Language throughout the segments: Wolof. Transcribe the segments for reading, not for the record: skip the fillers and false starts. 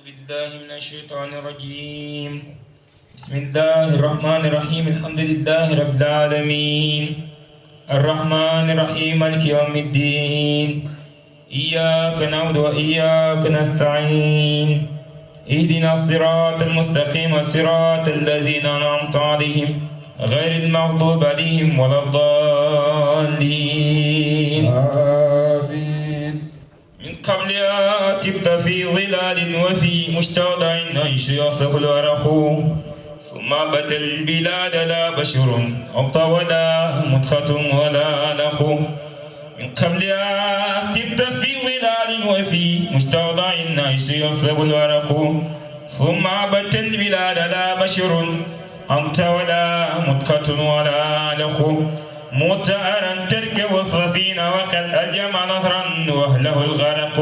بالله من الشيطان الرجيم. بسم الله الرحمن الرحيم. الحمد لله رب العالمين الرحمن الرحيم مالك يوم الدين. إياك نعبد وإياك نستعين. اهدنا الصراط المستقيم صراط الذين أنعمت عليهم غير المغضوب عليهم ولا الضالين. من قبل تبت في ظلال وفي مستودع عيش يصف الورق ثم بت البلاد لا بشر أبطى ولا مدخة ولا لخ. من قبل تبت في ظلال وفي مستودع عيش يصف الورق ثم بت البلاد لا بشر أنت ولا مدخة ولا لخ. متأرا تركب السفينة وقد ألجم نهرا وأهله الغرق.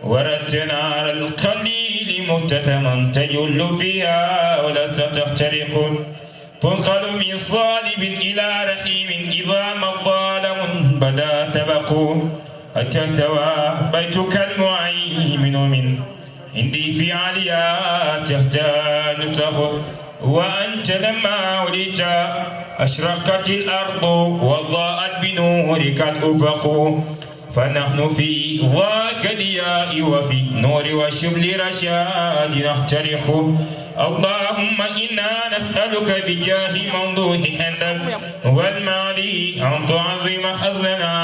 وردت نار القليل مكتتما تجل فيها ولست تحترق. تنقل من صالب إلى رحيم إذا ما الظالم بدا تبق. حتى تواه بيتك المعيمن من عندي في عليا تهتان تخر. وأنت لما ولدت أشرقت الأرض وضاءت بنورك الأفق. فنحن في ذاك الياء وفي نور وشبل رشاد نخترق. اللهم إنا نسألك بجاه ممدوح حمدك والمالي أن تعظم حظنا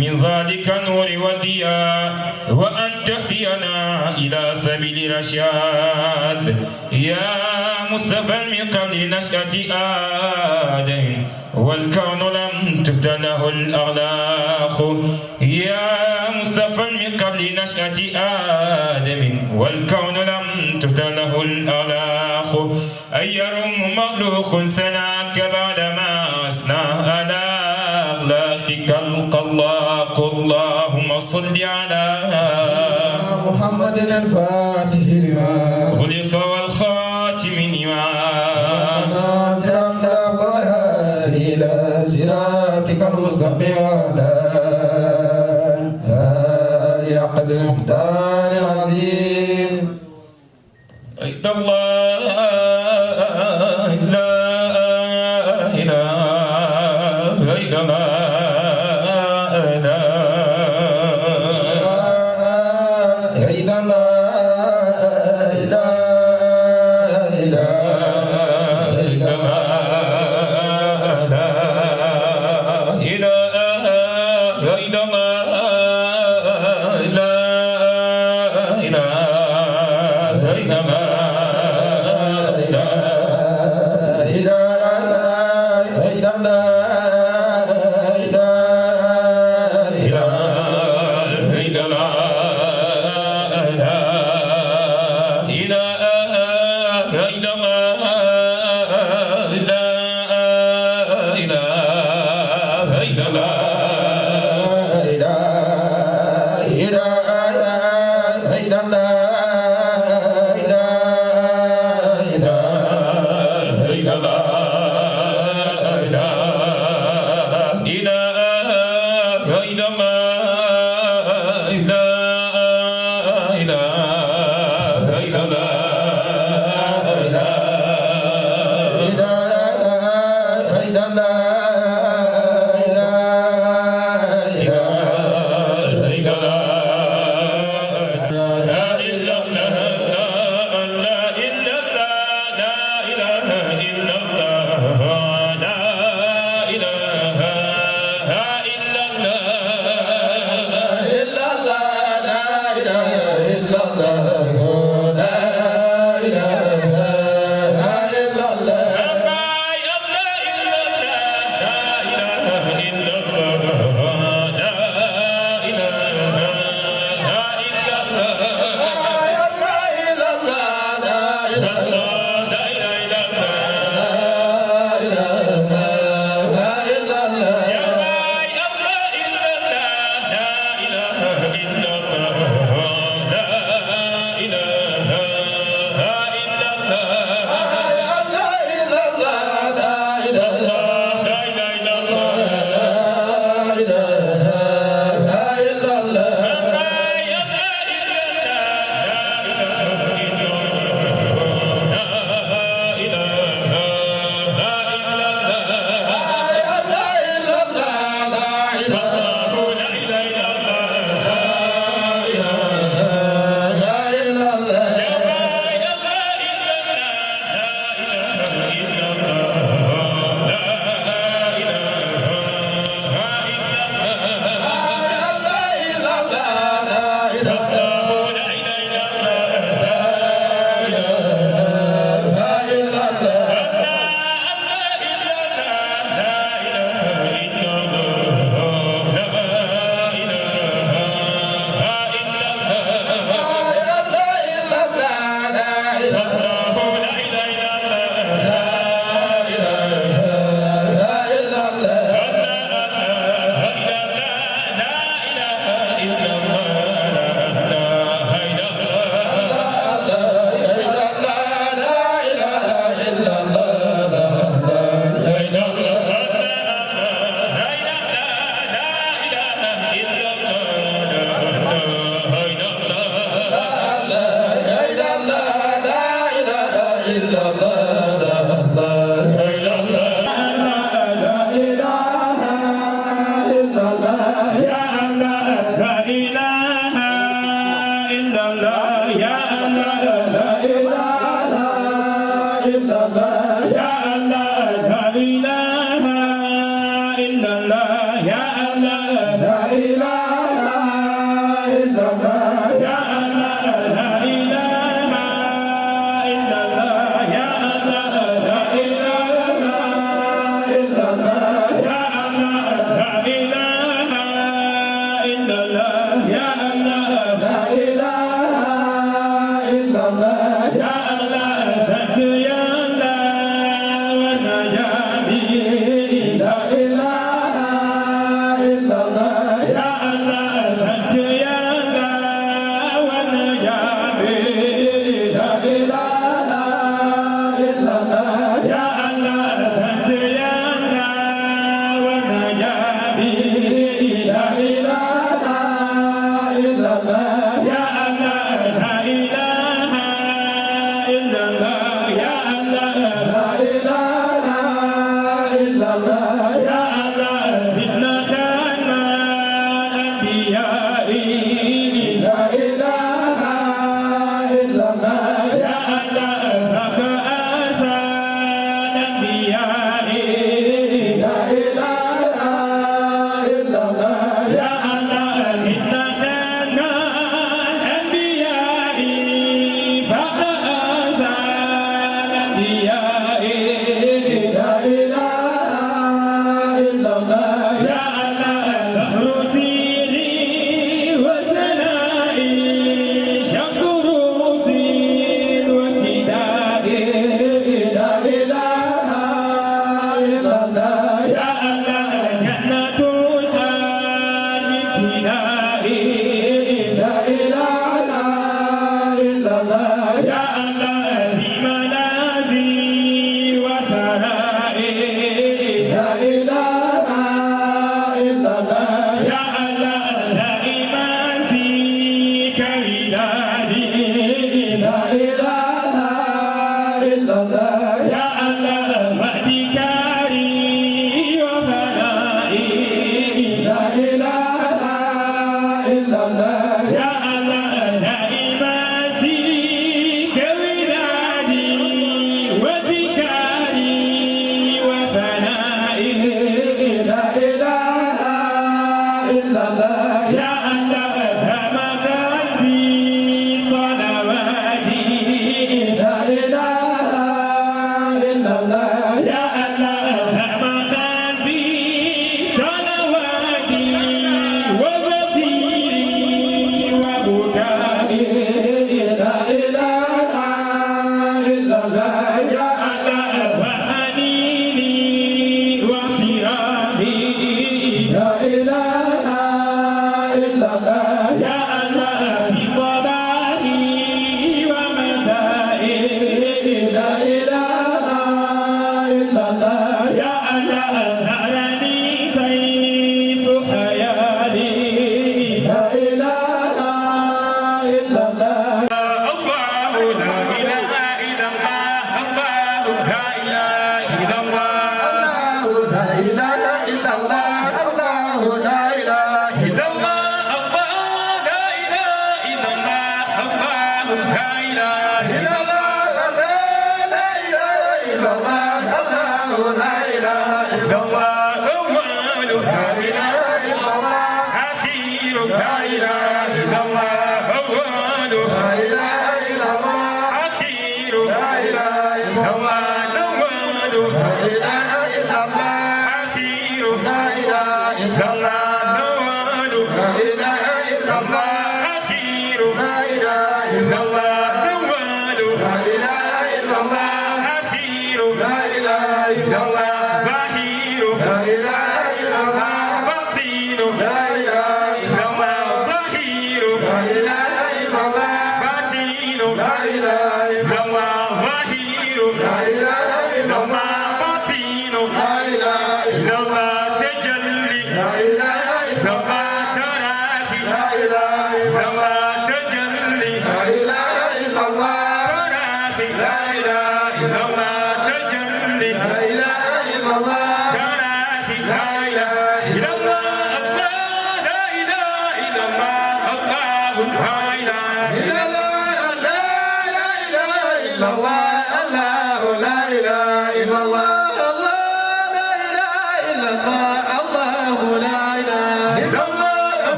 من ذلك النور والضياء وأن تهدينا إلى سبيل رشاد. يا مصطفى من قبل نشأة آدم والكون لم تفتح له الأغلاق. يا مصطفى من قبل نشأة آدم والكون لم تفتح له الأغلاق. أيرم مخلوق ثناك بعدما أثنى على أخلاقك الخلاق. اللهم صل على محمد الفاتح لما خلق والخاتم لما إلى صراطك المستقيم وعلى آله قدر المقدار العظيم. أيد الله لا إله إلا الله لا إله إلا الله لا إله إلا La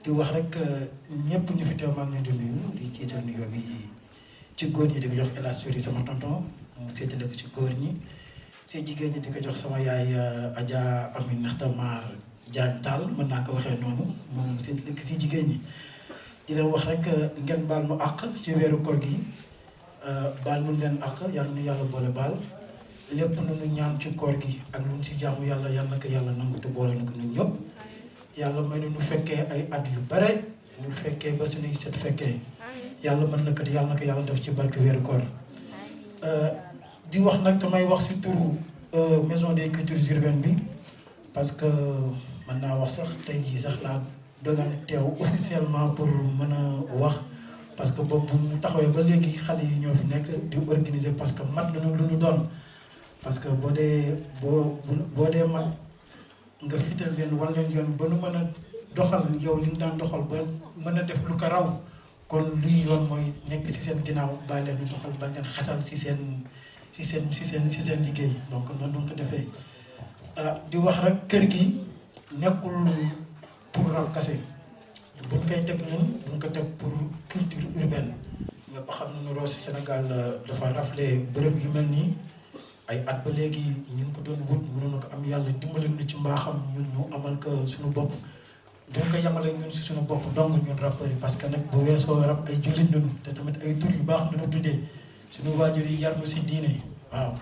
di wax rek ñëpp ñu fi teew maa ngi leen di nuyu di jiital nuyoo bi ci góor ñi di ko jox El Hadj Sori sama tonton mu séddale ko ci góor ñi si jigéen ñi di ko jox sama yaay Adja Aminata Mar Diagne Tall mën naa ko waxee noonu moom séddale ko si jigéen ñi di leen wax rek ngeen baal mu àq ci weeru koor gi baal mu leen àq yàlla nu yàlla boole baal lépp lu nu ñaan ci koor gi ak lu nu si jaamu yàlla yàlla na ko yàlla nangu te boole na ko ñun ñëpp. yàlla may na ñu fekkee ay at yu bare ñu fekkee ba suñuy set fekkee yàlla mën na ko yàlla na ko yàlla def ci barke weeru koor di wax nag damay wax si turu maison des cultures urbaines bi parce que mën naa wax sax tey jii sax laa dogal teew officiellement pour mën a wax parce que boobu bu mu taxawee ba léegi xale yi ñoo fi nekk di organiser parce que mat nañu lu ñu doon parce que boo dee mag nga fital leen wan leen yoon ba nu mën a doxal yow li nga daan doxal ba mën a def lu ko raw kon luy yoon mooy nekk ci seen ginnaaw bàyyi leen doxal ba leen xatal ci seen liggéey donc noonu nga ko defee di wax rek kër gi nekkul pour rab kase buñ koy teg ñun buñ ko teg pour culture urbaine ñëpp xam nañu Rosso Sénégal dafa raflé bërëb yu mel nii ay at ba léegi ñu ngi ko doon wut mënoon ko am yàlla dimbali na ci mbaaxam ñun ñu amal ko suñu bopp duñ ko yemale ñun si suñu bopp donc ñun rappeurs yi parce que nag bu weesoo rap ay jullit nañu te tamit ay tur yu baax nañu tuddee suñu waajur yi yar ñu si diine waaw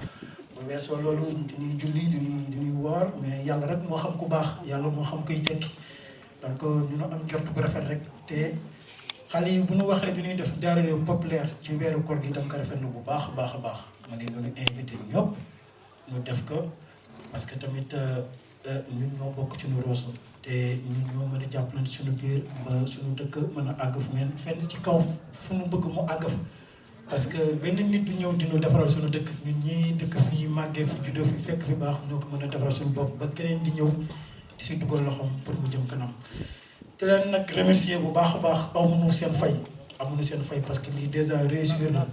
bu weesoo loolu duñuy julli duñuy woor mais yàlla rek moo xam ku baax yàlla moo xam kuy tekki donc ñu am njort bu rafet rek te xale yi bu ñu waxee du ñuy def daara populaire ci weeru koor gi dama ko rafetlu bu baax a baax a baax ma ne ñu invité ñëpp ñu def ko parce que tamit ñun ñoo bokk ci nu Rosso te ñun ñoo mën a jàppalante suñu biir ba suñu dëkk mën a àgg fu mel fenn ci kaw fu mu bëgg mu àgg fa parce que benn nit du ñëw dinu defaral suñu dëkk ñun ñii dëkk fii màggee fi juddoo fi fekk fi baax ñoo ko mën a defaral suñu bopp ba keneen di ñëw di si dugal loxoom pour mu jëm kanam te leen nag remercier bu baax a baax amuñu seen fay parce que lii déjà réussir na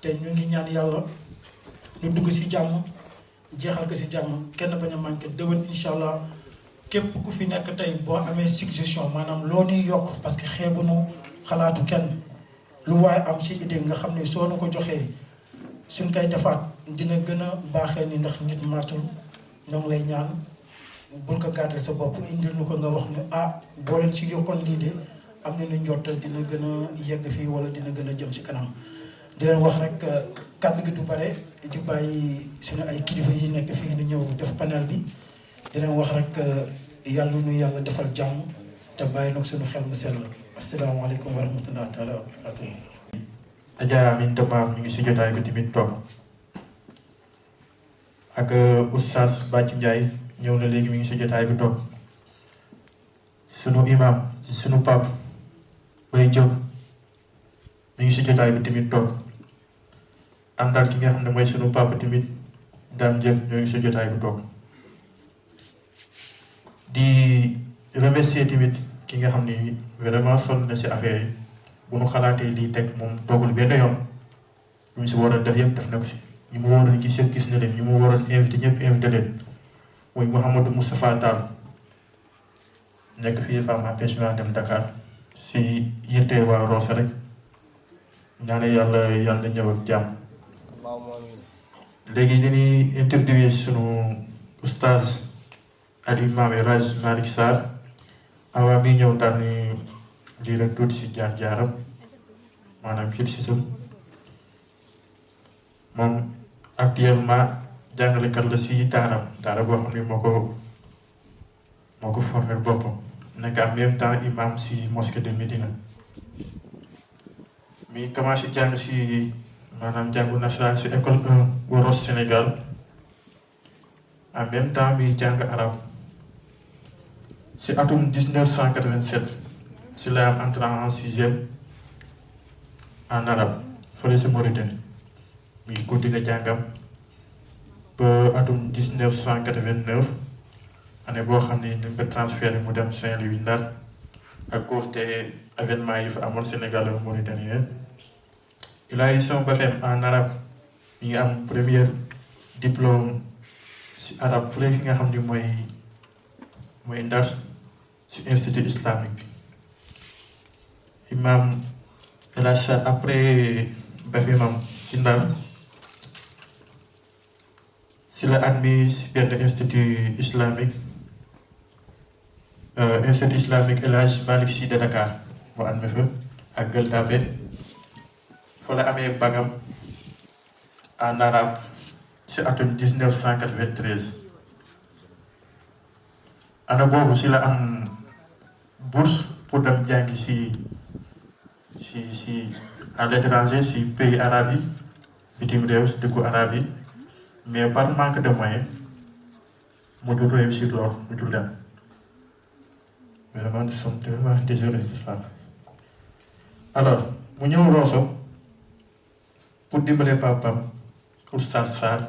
te ñu ngi ñaan yàlla ñu dugg si jàmm jeexal ko si jàmm kenn bañ a manqué déwén incha allah képp ku fi nekk tey boo amee suggestion maanaam loo ñuy yokk parce que xeebuñu xalaatu kenn lu waaye am ci idée nga xam ne soo nu ko joxee suñ koy defaat dina gën a baaxee ni ndax nit martul ñoo ngi lay ñaan buñ ko gàddal sa bopp indil nu ko nga wax ne boo leen si yokkoon lii de am na lu njort dina gën a yegg fii wala dina gën a jëm si kanam di leen wax rek kàddu gi du bare di bàyyi suñu ay kilifa yi nekk fii ni ñëw def panel bi di leen wax rek yàlla nu yàlla defal jàmm te bàyyi nag suñu xel mu sell asalaamaaleykum wa rahmatullahi taala wa barakatuh. Adja Aminta Maam ñu ngi si jotaay bi tamit toog ak Oustaz Bàcc Ndiaye ñëw na léegi mi ngi si jotaay bi toog sunu imam sunu pap Bay Diop mi ngi si jotaay bi tamit toog àndal ki nga xam ne mooy sunu papa tamit Dame Diop ñoo ngi si jotaay bi toog di remercier tamit ki nga xam ni vraiment sonn na si affaire yi bu nu xalaatee lii teg moom toogul benn yoon lu ñu si waroon def yëpp def na ko si ñu mu waroon gis yëpp gis na leen ñu mu waroon invité ñëpp invité leen muy Mouhamadou Moustapha Tall nekk fii femme empêchement dem Dakar si yitte waa Rosso rek ñaane yàlla ñëw ak jàmm. léegi dañuy interviewer sunu oustaz Aliou Mame El Hadj Malick Sarr awaa mi ñëw daal ni lii rek tuuti si jaar-jaaram maanaam cursusam moom actuellement jàngalekat la si daara boo xam ne moo ko formé boppam nekk en même temps imam si mosquée de Médina mi commencé jàng si maanaam jàngu nasaraan si école 1 bu Rosso Sénégal en même temps mi jàng arab si atum 1987 si la am entré en 6e en arabe fële si Mauritanie mi continué jàngam ba atum 1989 année boo xam ne ñu ngi ko transféré mu dem Saint-Louis Ndar à cause des événements yi fa amoon Sénégal ak Mauritanie. Il a eu son BFEM en arabe mi ngi am premier diplôme si arabe fële fi nga xam ni mooy Ndar si institut islamique imam El Hadj Sarr après BFEM am si Ndar si la admis si benn institut islamique El Hadj Malick Sy de Dakar mu admis fa ak Gueule Tapée fa la amee bagam en arabe si atum 1993 ana boobu si la am bourse pour dem jàngi si à l'étranger si pays arabe yi bitim réew si dëkku arabe yi mais par manque de moyens mu dul réussir lool mu dul dem vraiment nous sommes tellement désolés de ça alors mu ñëw Rosso pour dimbale papam Oustaz Sarr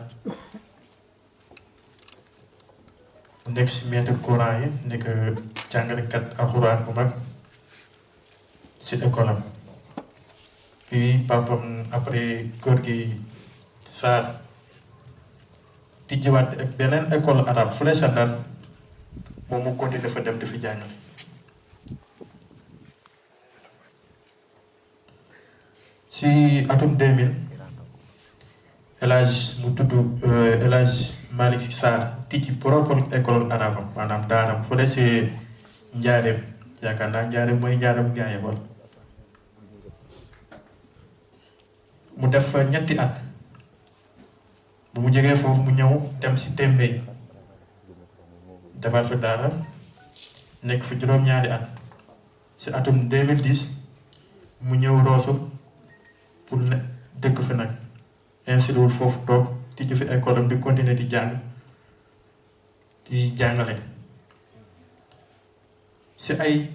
nekk si maître Coran yi nekk jàngalekat alxuraan bu mag si école am. Puis papam après góor gi Sarr tijjiwaat ak beneen école arabe fële sa Ndar moom mu continué dafa dem di fi jàngale. si atum 2000 El Hadj mu tudd El Hadj Malick Sarr tijji propre école arabe am maanaam daaram fële si Njaareem yaakaar naa Njaareem mooy Njaareem Gaaye wala mu def fa ñetti at bu mu jógee foofu mu ñëw dem si Tembey defaat fa daara nekk fa juróom-ñaari at si atum 2010 mu ñëw Rosso pour ne dëkk fi nag inscrire wul foofu toog tijji fi école am di continuer di jàng di jàngale si ay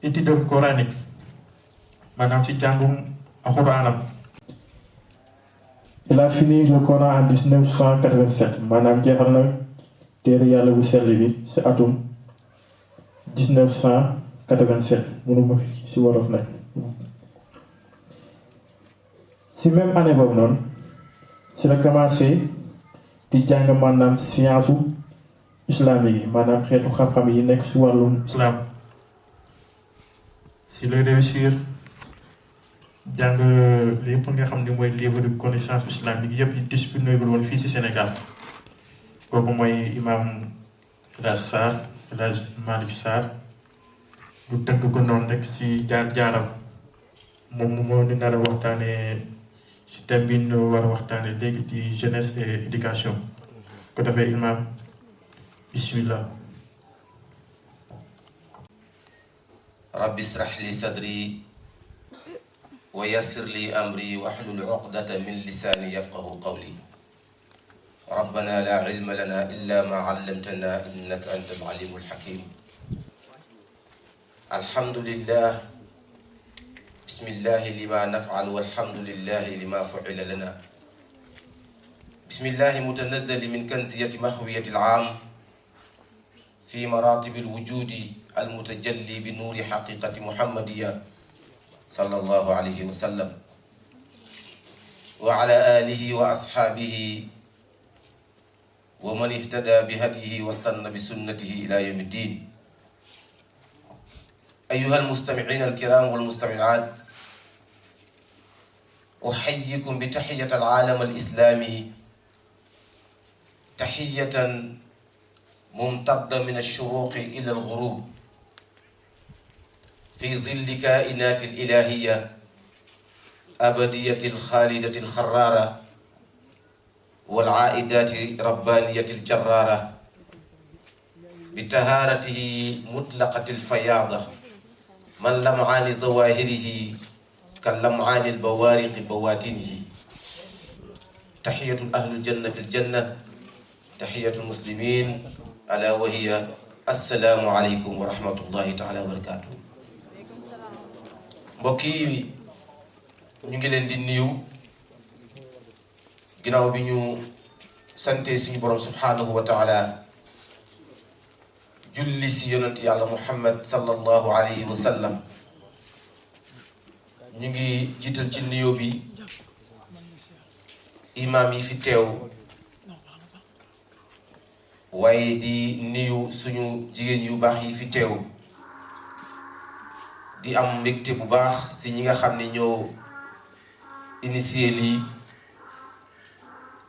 études coranique maanaam si jàngum alxuraanam. Il a fini le Coran en 1987 maanaam jeexal na téere yàlla bu sell bi si atum 1987 mënuma si wolof nag. si même année boobu noonu si la commencé di jàng maanaam science islamique yi maanaam xeetu xam-xam yi nekk si wàllum islam si la réussir jàng lépp nga xam ne mooy livre de connaissance islamique yëpp yi disponible woon fii si Sénégal kooku mooy imam El Hadj Sarr El Hadj Malick Sarr lu tënk ko noonu rek si jaar-jaaram moom moo ñu nar a waxtaanee si thème bi ñu war a waxtaanee léegi di jeunesse et éducation ko defee imam bismillah. rabbi israh li sadri wa yassir li amri wahlul uqdata min lisaani yafqahu qawli rabbana la ilma lana illa ma allamtana innaka anta al-alimul hakim alhamdulillah bismillahi lima naf'al walhamdulillahi lima fu'ila lana bismillahi mutanazzali min kanziyati mahwiyati al-aam fi maratibi al-wujudi al-mutajalli bi nuuri haqiqati muhammadiyya sallallahu alayhi wa sallam wa ala alihi wa ashaabihi wa man ihtada bi hadyihi wa stanna bi sunnatihi ila yawmi ddin. أيها المستمعين الكرام والمستمعات أحييكم بتحية العالم الإسلامي تحية ممتدة من الشروق إلى الغروب في ظل كائنات الإلهية أبدية الخالدة الخرارة والعائدات ربانية الجرارة بطهارته مطلقة الفياضة من لمعان ظواهره كاللمعان البوارق بواتنه تحية أهل الجنة في الجنة تحية المسلمين ألا وهي السلام عليكم ورحمة الله تعالى وبركاته. mbokk yi ñu ngi leen di nuyu ginnaaw bi ñu sante suñu borom subhanahu wa taala julli si yonent yàlla Muhammad sallallahu alayhi wa sallam ñu ngi jiital ci nuyoo bi imaam yi fi teew waaye di nuyu suñu jigéen yu baax yi fi teew di am mbégte bu baax si ñi nga xam ne ñoo initié lii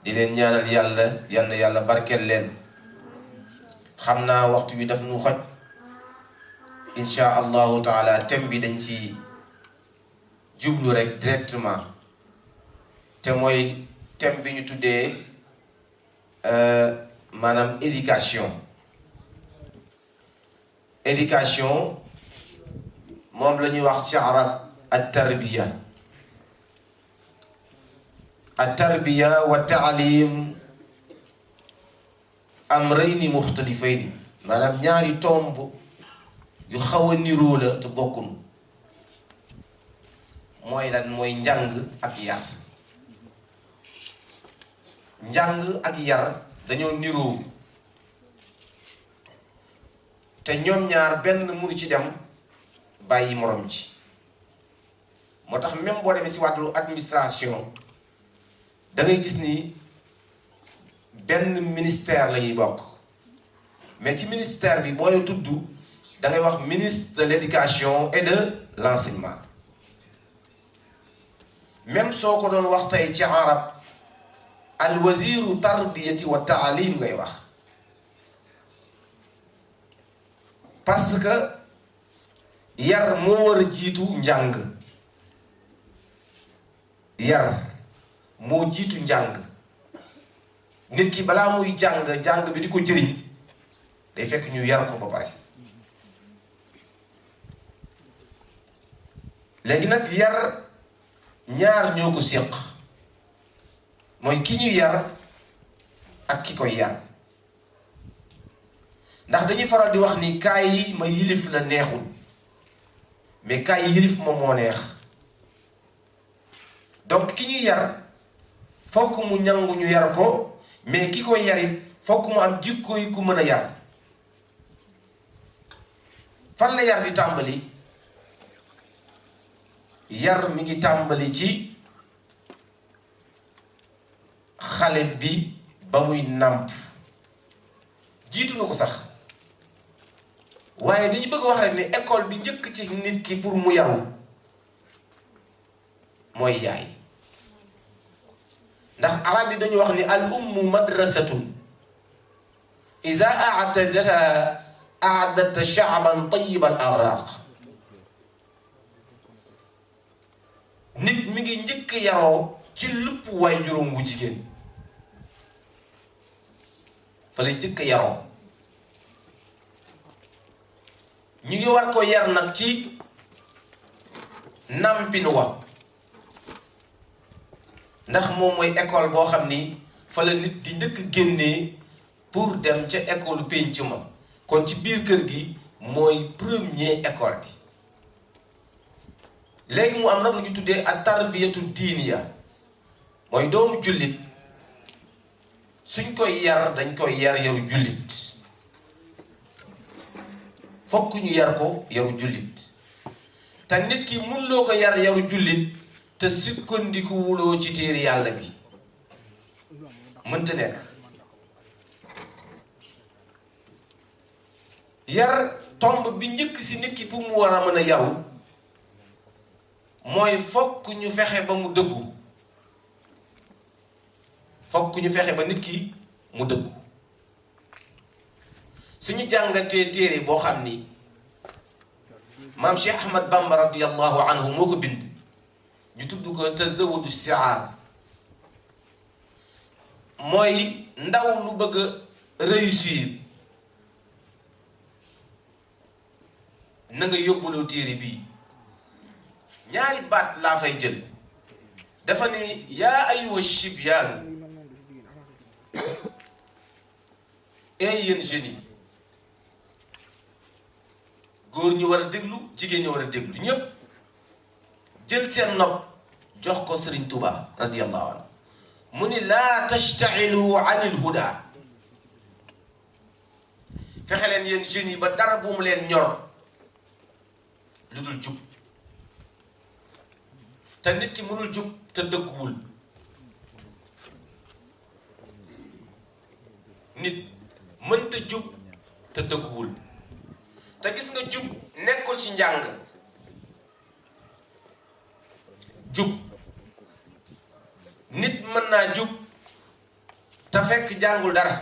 di leen ñaanal yàlla barkeel leen. xam naa waxtu bi daf nu xoj insha allahu taala thème bi dañ ci jublu rek directement te mooy thème bi ñu tuddee maanaam éducation moom la ñuy wax ci arab at-tarbiya wa taalim amrayni muxtalifayni maanaam ñaari tomb yu xaw a niroo la te bokkunu mooy lan mooy njàng ak yar. njàng ak yar dañoo niroo te ñoom ñaar benn mënu ci dem bàyyi morom ci moo tax même boo demee si wàllu administration da ngay gis ni benn ministère la ñuy bokk mais ci ministère bi booy tudd da ngay wax ministre de l'éducation et de l'enseignement même soo ko doon wax tey ci arab al waziru tarbiyati wa taalim ngay wax parce que yar moo war a jiitu njàng yar moo jiitu njàng nit ki balaa muy jàng bi di ko jëriñ day fekk ñu yar ko ba pare léegi nag yar ñaar ñoo ko séq mooy ki ñu yar ak ki koy yar ndax dañuy faral di wax ni kaay yi ma yilif la neexul mais kaay yi yilif ma moo neex donc ki ñu yar fokk mu ñangu ñu yar ko mais ki koy yarit fokk mu am jikko yi ku mën a yar fan la yar di tàmbali yar mi ngi tàmbali ci xale bi ba muy nàmp jiitu na ko sax waaye dañu bëgg wax rek ne école bi njëkk ci nit ki pour mu yaru mooy yaay ndax arab yi dañu wax ni al ummu madrasatun iza a'tadata a'dadta sha'ban tayyib al aghraq nit mi ngi njëkk yaroo ci lupp waay juróom wu jigéen fa lay njëkk yaroo ñu ngi war ko yar nag ci nampin wa ndax moom mooy école boo xam ni fa la nit di njëkk génnee pour dem ca école pénc ma kon ci biir kër gi mooy premier école bi léegi mu am nag lu ñu tuddee ak tarbiyatu diiniya mooy doomu jullit suñ koy yar dañ koy yar yaru jullit fokk ñu yar ko yaru jullit te nit ki mun loo ko yar yaru jullit te sukkandiku wuloo ci téere yàlla bi mënta nekk yar tomb bi njëkk si nit ki pour mu war a mën a yaru mooy fokk ñu fexe ba mu dëggu fokk ñu fexe ba nit ki mu dëggu suñu jàngatee téere boo xam ni maam Cheikh Ahmad Bamba radiyallahu anhu moo ko bind ñu tudd ko tazawudu siaar mooy ndaw lu bëgg a réussir na nga yóbbuloo téere bii ñaari baat laa fay jël dafa ni yaa ayuha shibyaanu ee yéen jeunes yi góor ñu war a déglu jigéen ñu war a déglu ñépp jël seen nopp jox ko Sëriñ Tuubaa radiyallahu anhu mu ni laa tashtailu anil huda fexe leen yéen jeunes yi ba dara bu mu leen ñor lu dul jub te nit ki mënul jub te dëgguwul nit mënta jub te dëgguwul te gis nga jub nekkul ci njàng jub nit mën naa jub te fekk jàngul dara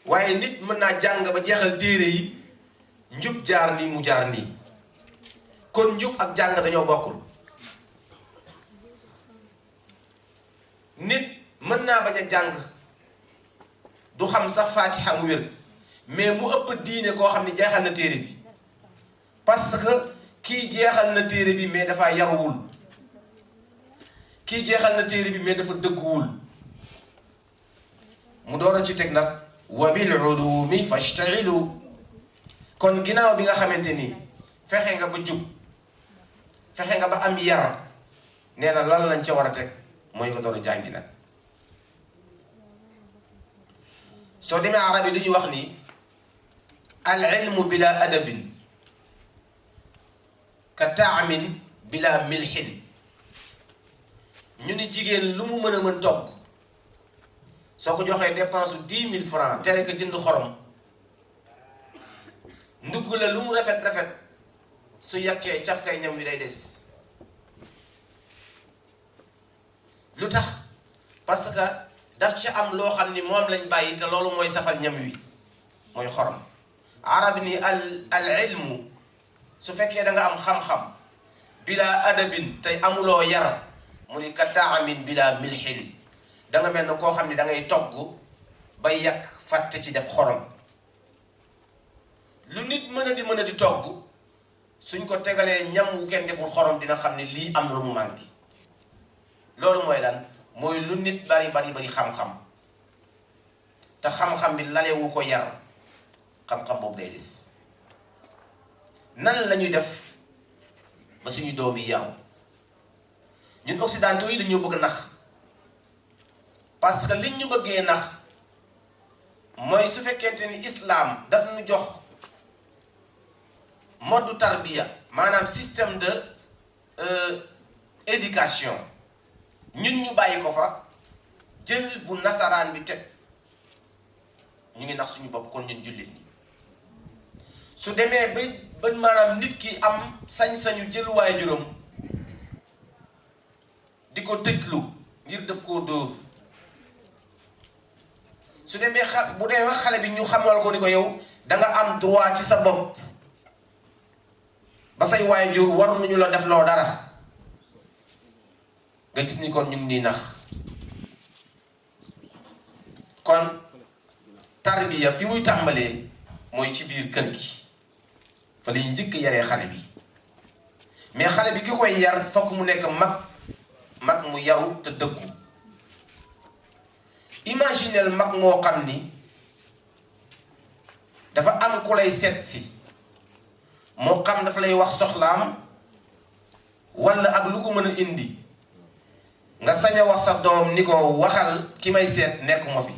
waaye nit mën naa jàng ba jeexal téere yi njub jaar nii mu jaar nii kon njub ak jàng dañoo bokkul nit mën naa bañ a jàng du xam sax faatiha mu wér mais mu ëpp diine koo xam ne jeexal na téere bi parce que kii jeexal na téere bi mais dafa yaruwul kii jeexal na téere bi mais dafa dëgguwul mu door a ci teg nag wa bil ulumi fashtailu kon ginnaaw bi nga xamante ni fexe nga ba jub fexe nga ba am yar nee na lan lañ ca war a teg mooy nga door a jàngi nag soo demee arab yi dañuy wax ni al ilmu bila adabin ka taamin bila milhin ñu ni jigéen lu mu mën a mën togg soo ko joxee dépense 10 000 francs tere ko jënd xorom ndugg la lu mu rafet rafet su yàkkee cafkay ñam wi day des lu tax parce que daf ci am loo xam ni moom lañ bàyyi te loolu mooy safal ñam wi mooy xorom arab ni al ilmu su fekkee da nga am xam-xam bila adabin tey amuloo yar mu ni ka taamin bila milhin da nga mel ne koo xam ni da ngay togg ba yàq fàtte ci def xorom lu nit mën a di togg suñ ko tegalee ñam wu kenn deful xorom dina xam ni lii am lu mu manqué loolu mooy lan mooy lu nit bari xam-xam te xam-xam bi lalewu ko yar xam-xam boobu day des nan la ñuy def ba suñu doom yi yaru ñun occidentaux yi dañoo bëgg nax parce que liñ ñu bëggee nax mooy su fekkente ni islam daf ñu jox mode tarbiya maanaam système de éducation ñun ñu bàyyi ko fa jël bu nasaraan bi teg ñu ngi nax suñu bopp kon ñun jullit ñi su demee ba maanaam nit ki am sañ-sañu jël waajuram di ko tëjlu ngir def koo dóor su demee bu dee wax xale bi ñu xamal ko ni ko yow da nga am droit ci sa bopp ba say waajur waruñu la def loo dara nga gis ni kon ñu ngi nii nax kon tarbiya fi muy tàmbalee mooy ci biir kër gi fa lay njëkk yaree xale bi mais xale bi ki koy yar fokk mu nekk mag mu yaru te dëggu imaginel mag moo xam ni dafa am ku lay seet si moo xam dafa lay wax soxlaam walla ak lu ko mën a indi nga sañ a wax sa doom ni ko waxal ki may seet nekkuma fi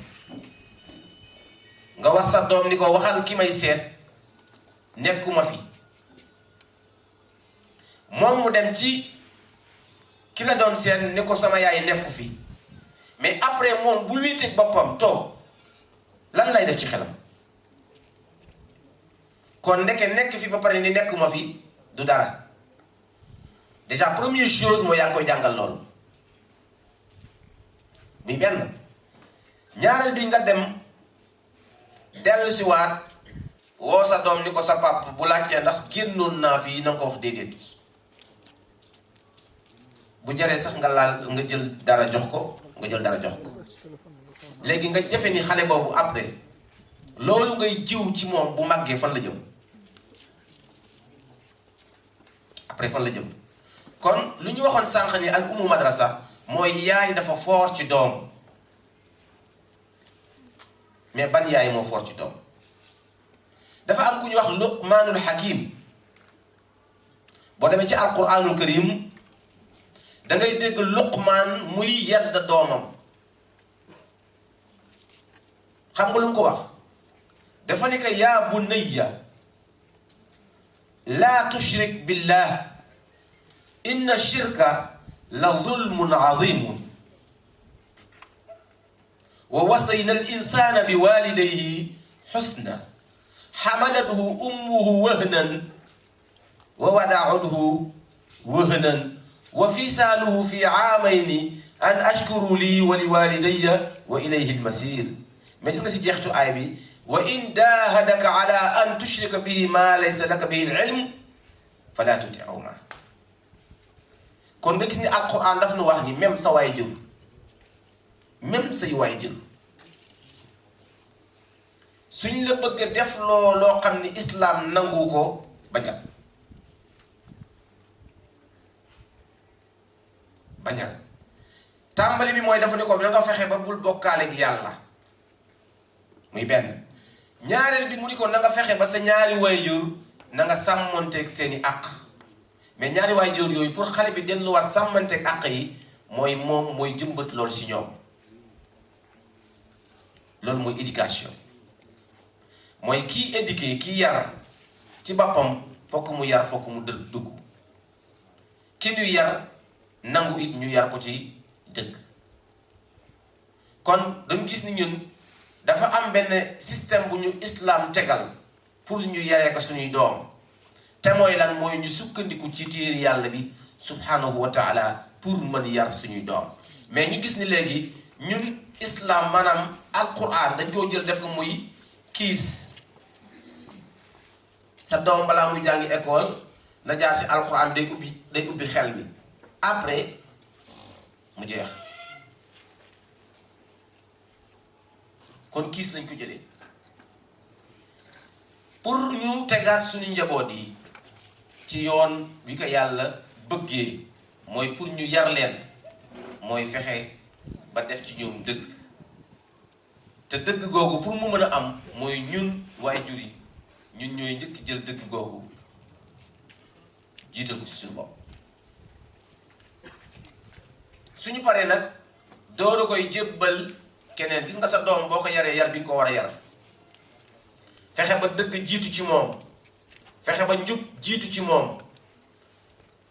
nga wax sa doom ni ko waxal ki may seet nekkuma fi moom mu dem ci ki la doon seet ni ko sama yaay nekku fi mais après moom bu wéeteeg boppam toog lan lay def ci xelam kon nekk fi ba pare ni nekkuma fi du dara déjà première chose mooy yaa ngi koy jàngal loolu muy benn ñaareel bi nga dem dellu si waat woo sa doom ni ko sa pap bu laajtee ndax génnoon naa fii na nga ko wax déedéet bu jaree sax nga laal nga jël dara jox ko léegi nga defe ni xale boobu après loolu ngay jiw ci moom bu màggee fan la jëm après fan la jëm kon lu ñu waxoon sànq ni al ummu madrasa mooy yaay dafa foor ci doom mais ban yaay moo foor ci doom dafa am ku ñu wax luqmaanul hakim boo demee ci alquranul karim da ngay dégg luqmaan muy yedd doomam xam nga lu mu ko wax dafa ne ko yaa bunayya laa tushrik billah inna shirka la zulmun azimun wa wasayna al insana bi walidayhi husna hamalathu ummuhu wahnan wa wada'athu wahnan wa fisaluhu fi aamayni an ashkuru li wa li walidayya wa ilayhi al-masir mais gis nga si jeextu aay bi wa in daahadaka ala an tushrika bihi ma laysa laka bihi al-ilm fala tuti'huma kon nga gis ni alquran daf nu wax ni même sa waajur même say waajur suñ la bëgg a def loo xam ni islam nangu ko bañal tàmbali bi mooy dafa ni ko da nga fexe ba bul bokkaale gi yàlla muy benn ñaareel bi mu ni ko na nga fexe ba sa ñaari waajur na nga sàmmonteeg seeni àq mais ñaari waajur yooyu pour xale bi delluwaat sàmmonteeg àq yi mooy moom mooy jëmbat loolu ci ñoom loolu mooy éducation mooy kii indiqué kii yar ci boppam fokk mu yar fokk mu dugg ki ñu yar nangu it ñu yar ko ci dëgg. kon dañu gis ni ñun dafa am benn système bu ñu islam tegal pour ñu yaree ko suñuy doom te mooy lan mooy ñu sukkandiku ci téere yàlla bi subhanahu wa taala pour mën yar suñuy doom. mais ñu gis ni léegi ñun islam maanaam alquran dañ koo jël def ko muy kiis sa doom balaa muy jàngi école na jaar ci alquran day ubbi xel mi après mu jeex. kon kiis lañ ko jëlee pour ñu tegaat suñu njaboot yi ci yoon wi ko yàlla bëggee mooy pour ñu yar leen mooy fexe ba def ci ñoom dëgg te dëgg googu pour mu mën a am mooy ñun waajur yi ñun ñooy njëkk jël dëgg googu jiital ko ci suñu bopp suñu paree nag dooru koy jébbal keneen. gis nga sa doom boo ko yaree yar bi nga ko war a yar fexe ba dëgg jiitu ci moom fexe ba njub jiitu ci moom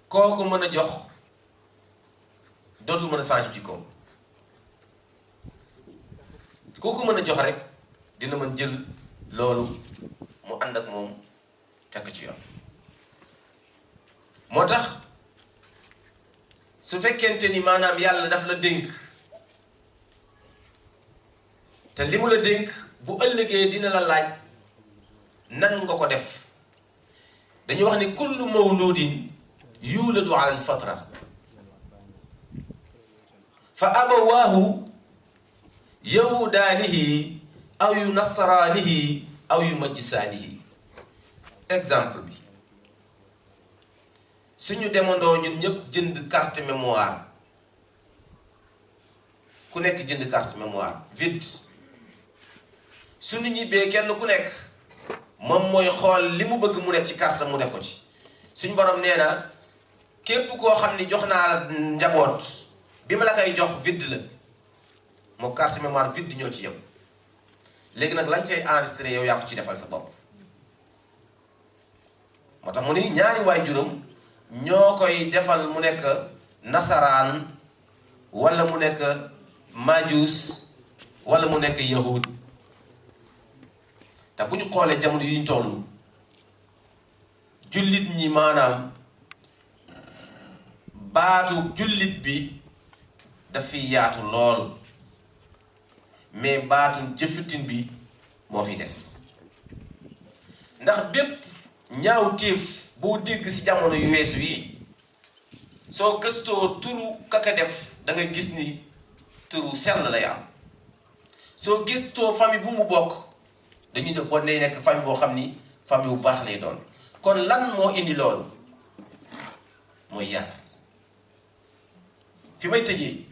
kooku mën a jox dootul mën a changer jikkoom kooku mën a jox rek dina mën jël loolu mu ànd ak moom fekk ci yoon. moo tax su fekkente ni maanaam yàlla daf la dénk te li mu la dénk bu ëllëgee dina la laaj nan nga ko def. dañu wax ni kullu mawludin yuladu ala alfatra fa abawaahu yahudaanihi aw yu nasaraanihi aw yu majjisaanihi. exemple bi suñu demandoo ñun ñëpp jënd carte mémoire ku nekk jënd carte mémoire vide suñu ñibbee kenn ku nekk moom mooy xool li mu bëgg mu nekk ci carte mu def ko ci. suñu borom nee na képp koo xam ni jox naa la njaboot bi ma la koy jox vide la moo carte mémoire vide ñoo ci yem léegi nag lañ cay enregistré yow yaa ko ci defal sa bopp. moo tax mu ni ñaari waajuram ñoo koy defal mu nekk nasaraan wala mu nekk majuus wala mu nekk yahud. te bu ñu xoolee jamono yi ñu toll jullit ñi maanaam baatu jullit bi dafiy yaatu lool mais baatu jëfitin bi moo fi des ndax bépp ñaaw téef boo dégg ci jamono yu weesu yi soo gëstoo turu kaka def da nga gis ni turu sell lay am. soo gëstoo famille bu mu bokk dañuy ne bon day nekk famille boo xam ni famille bu baax lay doon. kon lan moo indi loolu mooy yar. fi may tëjee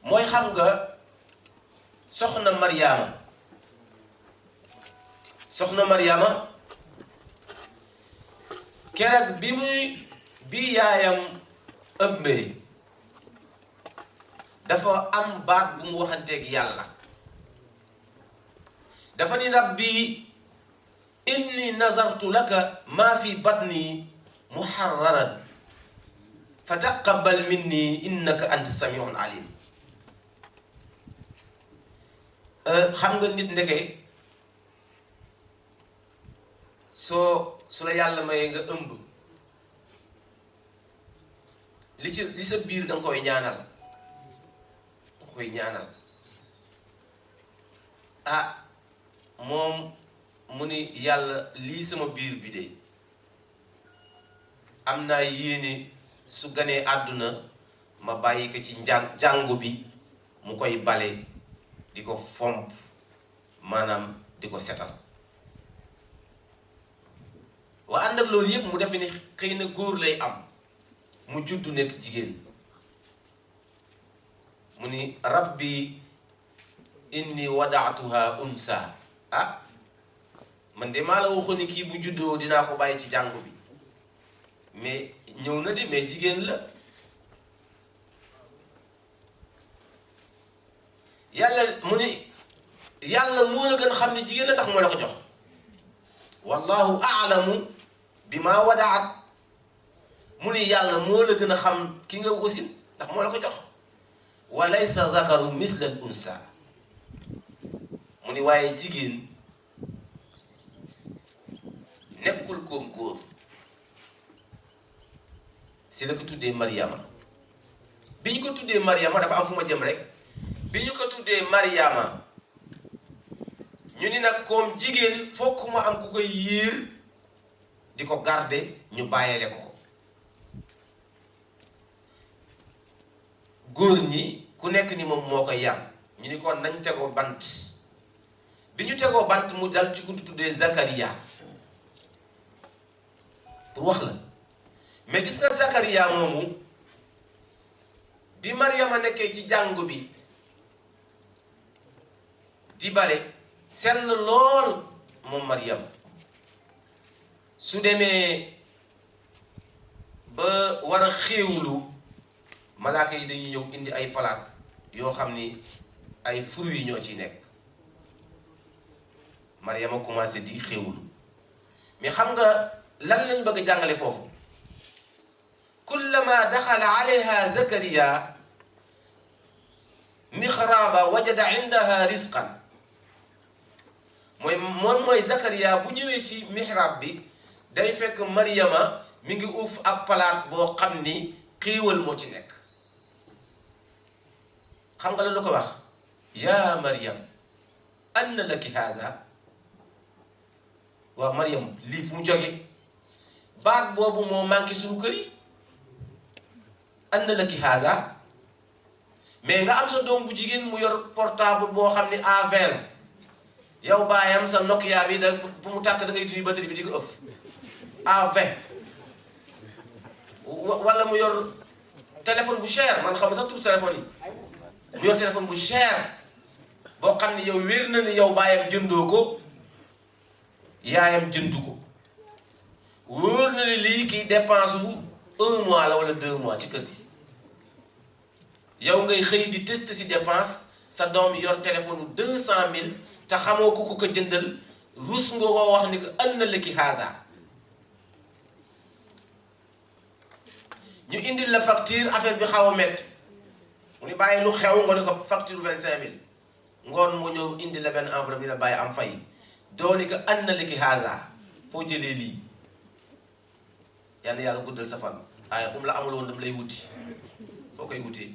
mooy xam nga soxna Mariama keroog bi yaayam ëmbee dafa am baat bu mu waxanteeg yàlla dafa ni rabbi inni nazartu laka maa fi batni muharraran fa taqabbal minni innaka anta samiun alim. xam nga nit ndeke su la yàlla mayee nga ëmb li sa biir danga koy ñaanal moom mu ni yàlla lii sama biir bi de am naa yéene su ganee àdduna ma bàyyi ko ci jàngu bi mu koy bale di ko fomp maanaam di ko setal. waa ànd ak loolu yépp mu defe ni xëy na góor lay am mu juddu nekk jigéen mu ni rabbi inni wadaatuha unsa. man de maa la waxoon ni kii bu juddoo dinaa ko bàyyi ci jàngu bi mais ñëw na de mais jigéen la. yàlla mu ni yàlla moo la gën xam ni jigéen la ndax moo la ko jox wallahu a'lamu bima wadaat mu ni yàlla moo la gën a xam ki nga wasin ndax moo la ko jox wa laysa zakaru misla al unsa mu ni waaye jigéen nekkul koom góor si la ko tuddee Mariama bi ñu ko tuddee Mariama dafa am fu ma jëm rek bi ñu ko tuddee Mariama ñu ni nag koom jigéen fokk mu am ku koy yiir di ko garder ñu bàyyele ko góor ñi ku nekk ni moom moo koy yar ñu ni kon nañ tegoo bant bi ñu tegoo bant mu dal ci ku tuddee Zakaria pour wax la mais gis nga Zakaria moomu bi Mariama nekkee ci jàngu bi di bale sell lool moom Mariama su demee ba war a xéewlu malaaka yi dañuy ñëw indi ay palaat yoo xam ni ay fruits ñoo ci nekk Mariama commencé di xéewlu mais xam nga lan lañ bëgg a jàngale foofu kullama daxala alayha Zakaria mixraaba wajada indaha risqan mooy Zakaria bu ñëwee ci mihrab bi day fekk Mariama mi ngi uuf ab palaat boo xam ni xéewal moo ci nekk xam nga la lu ko wax yaa Mariam anna laki haza waaw Mariam lii fu mu jóge baat boobu moo manqué suñu kër yi anna laki haza mais nga am sa doom bu jigéen mu yor portable boo xam ni A20 la yow baayam sa Nokia bi da bu mu tàkk da ngay dindi batterie bi di ko ëff A20 wala mu yor téléphone bu cher man xam sax tur téléphone yi mu yor téléphone bu cher boo xam ni yow wér na ni yow baayam jëndoo ko yaayam jëndu ko wóor na ni lii kiy dépense wu 1 mois la wala 2 mois ci kër gi yow ngay xëy di test si dépense sa doom yor téléphone bu 200 000 te xamoo ko ko jëndal rus nga ko wax ni ko ënna la ki haada ñu indil la facture affaire bi xaw a métti mu ni bàyyi lu xew nga ne ko facture 25000 ngoon mu ñëw indi la benn enveloppe dina bàyyi am fay doo ni ko ënna la ki haada foo jëlee lii yal na yàlla guddal sa fan waaye bu mu la amul woon dama lay wuti foo koy wutee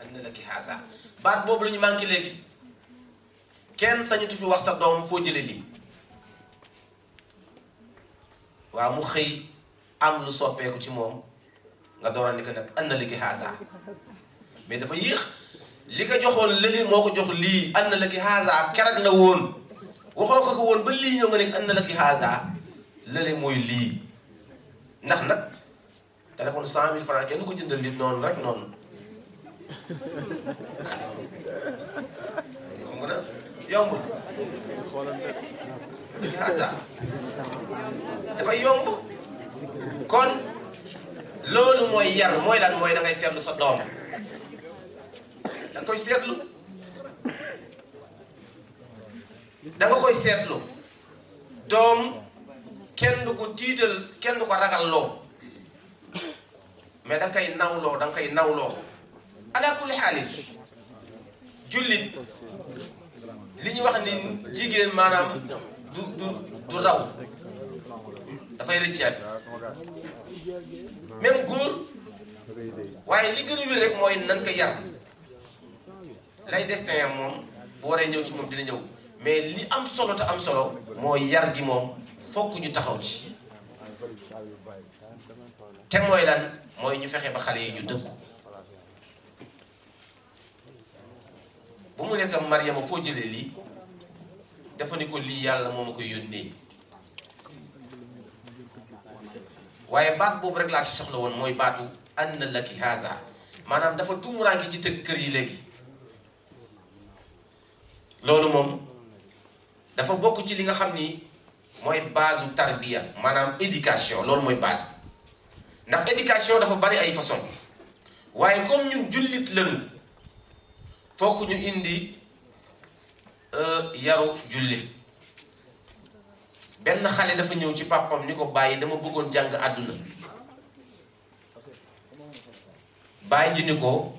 ënna la ki haada baat boobu la ñu manqué léegi kenn sañutu fi wax sa doom foo jëlee lii waaw mu xëy am lu soppeeku ci moom nga dooral ni ko nag an na li ki haasa mais dafa yéex li ko joxoon lële moo ko jox lii an na la ki haasa keroog la woon waxoo ko woon ba lii ñëw nga nekk an na la ki haasa lële mooy lii ndax nag téléphone 100000 francs kenn du ko jëndal nit noonu rek noonu xam nga na yombul haasa dafa yomb kon loolu mooy yar mooy lan mooy da ngay seetlu sa doom da nga koy seetlu da nga koy seetlu doom kenn du ko tiital kenn du ko ragal loo mais da nga koy nawloo da nga koy nawloo ala kulli xaalis jullit li ñu wax ni jigéen maanaam du raw dafay rëccaat même góor waaye li gën a wér rek mooy nan ko yar lay destin am moom bu waree ñëw ci moom dina ñëw mais li am solo te am solo mooy yar gi moom fokk ñu taxaw ci te mooy lan mooy ñu fexe ba xale yi ñu dëkku bu mu nekk Mariama foo jëlee lii dafa ni ko lii yàlla moo ma koy yónnee waaye baat boobu rek laa si soxla woon mooy baatu anna laki haza maanaam dafa tumuraange ci tëgg kër yi léegi loolu moom dafa bokk ci li nga xam ni mooy base u tarbiya maanaam éducation loolu mooy base bi ndax éducation dafa bari ay façon waaye comme ñun jullit lañu fokk ñu indi yaru jullit. benn xale dafa ñëw ci pàppam ni ko bàyyi dama bëggoon jàng àdduna. bàyyi ji ni ko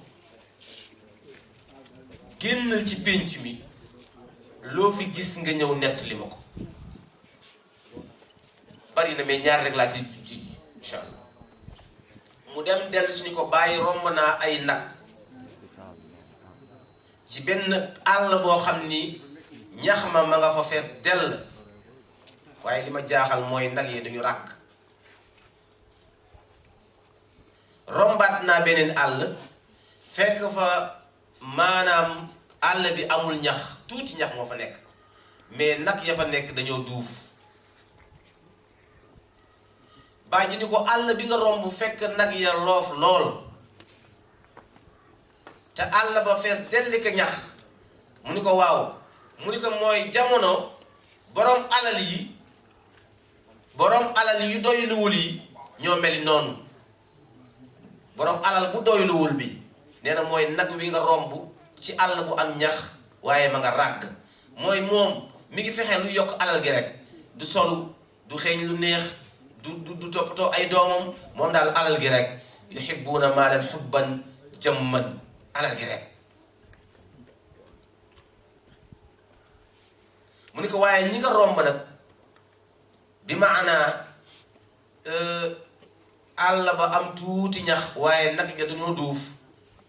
génnal ci pénc mi loo fi gis nga ñëw nettali ma ko. bari na mais ñaar rek laa si ji incha allah. mu dem dellu si ni ko bàyyi romb naa ay nag ci benn àll boo xam ni ñax ma nga fa fees dell waaye li ma jaaxal mooy nag yi dañu ràkk. rombaat naa beneen àll fekk fa maanaam àll bi amul ñax tuuti ñax moo fa nekk mais nag ya fa nekk dañoo duuf. baa ji ni ko àll bi nga romb fekk nag ya loof lool te àll ba fees delli ko ñax mu ni ko waaw mu ni ko mooy jamono boroom alal yu doyluwul yi ñoo mel noonu. boroom alal bu doyluwul bi nee na mooy nag wi nga romb ci àll bu am ñax waaye ma nga ràgg. mooy moom mi ngi fexe lu yokk alal gi rek du solu du xeeñ lu neex du toppatoo ay doomam moom daal alal gi rek yuhibbuuna maalan hubban jamman alal gi rek. mu ni ko waaye ñi nga romb nag bi maanaa àll ba am tuuti ñax waaye nag nga dañoo duuf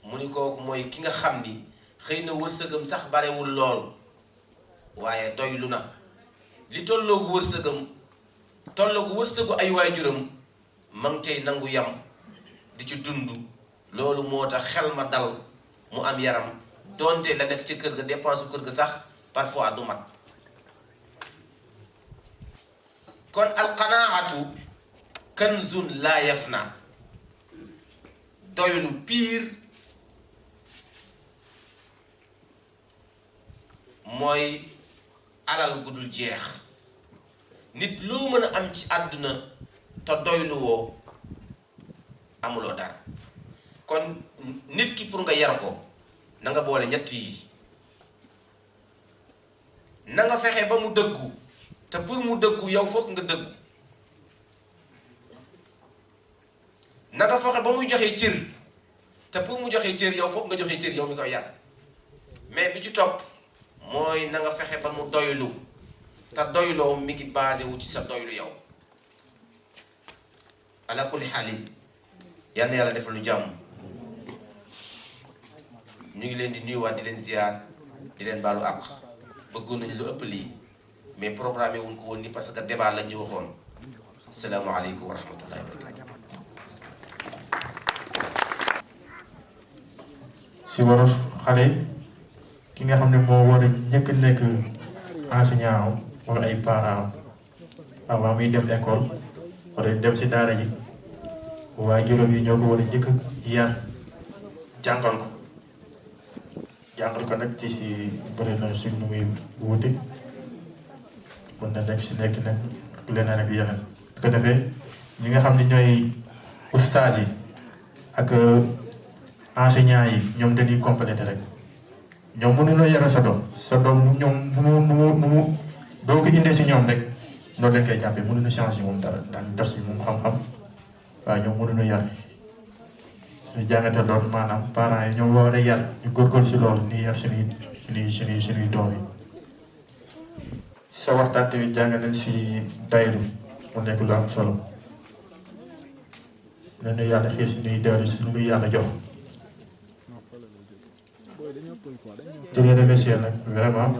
mu ni kooku mooy ki nga xam ni xëy na wërsëgam sax barewul lool waaye doylu na li tolloogu wërsëgu ay waajuram ma ngi cay nangu yam di ci dund. loolu moo tax xel ma dal mu am yaram donte la nekk ci kër ga dépense kër ga sax parfois du mat. kon alqanaatu kanzun laa yafna doylu piir mooy alal gu dul jeex. nit loo mën a am ci àdduna te doylu woo amuloo dara. kon nit ki pour nga yar ko na nga boole ñett yi. na nga fexe ba mu dëggu te pour mu dëggu yow foog nga dëggu. na nga fexe ba muy joxe cër te pour mu joxe cër yow foog nga joxe cër yow mi koy yar. mais bi ci topp mooy na nga fexe ba mu doylu te doyloo mi ngi basé wu ci sa doylu yow. ala kulli xaalin yal na yàlla defal lu jàmm. ñu ngi leen di nuyuwaat di leen ziar di leen baalu àq. bëggoon nañu lu ëpp lii mais programme wuñ ko woon ni parce que débat la ñu waxoon. asalaamaaleykum wa rahmatullahi wa barakatu. si wolof xale ki nga xam ne moo war a njëkk nekk enseignant wala ay parents avant muy dem école wala dem si daara ji waaye juróom yi ñoo ko war a njëkk yar jàngal ko nag ci si bëri na si nu muy wuute mën na nekk si nekk nag leneen ak yeneen su ko defee ñi nga xam ne ñooy ustaas yi ak enseignants yi ñoom dañuy complété rek ñoom mënuñoo yara sa doom ñoom mu doo ko indee si ñoom rek noonu lañ koy jàppee mënuñu changé moom dara ndax def si moom xam-xam waaye ñoom mënuñu yar suñu jàngate loolu maanaam parents yi ñoom war a yar ñu góorgóorlu si loolu ni yar suñuy doom yi. sa waxtaan tamit jàng nañ si daylu mu nekk lu am solo nañu yàlla xiir si ñuy dellu si lu muy yàlla jox. di leen remercier nag vraiment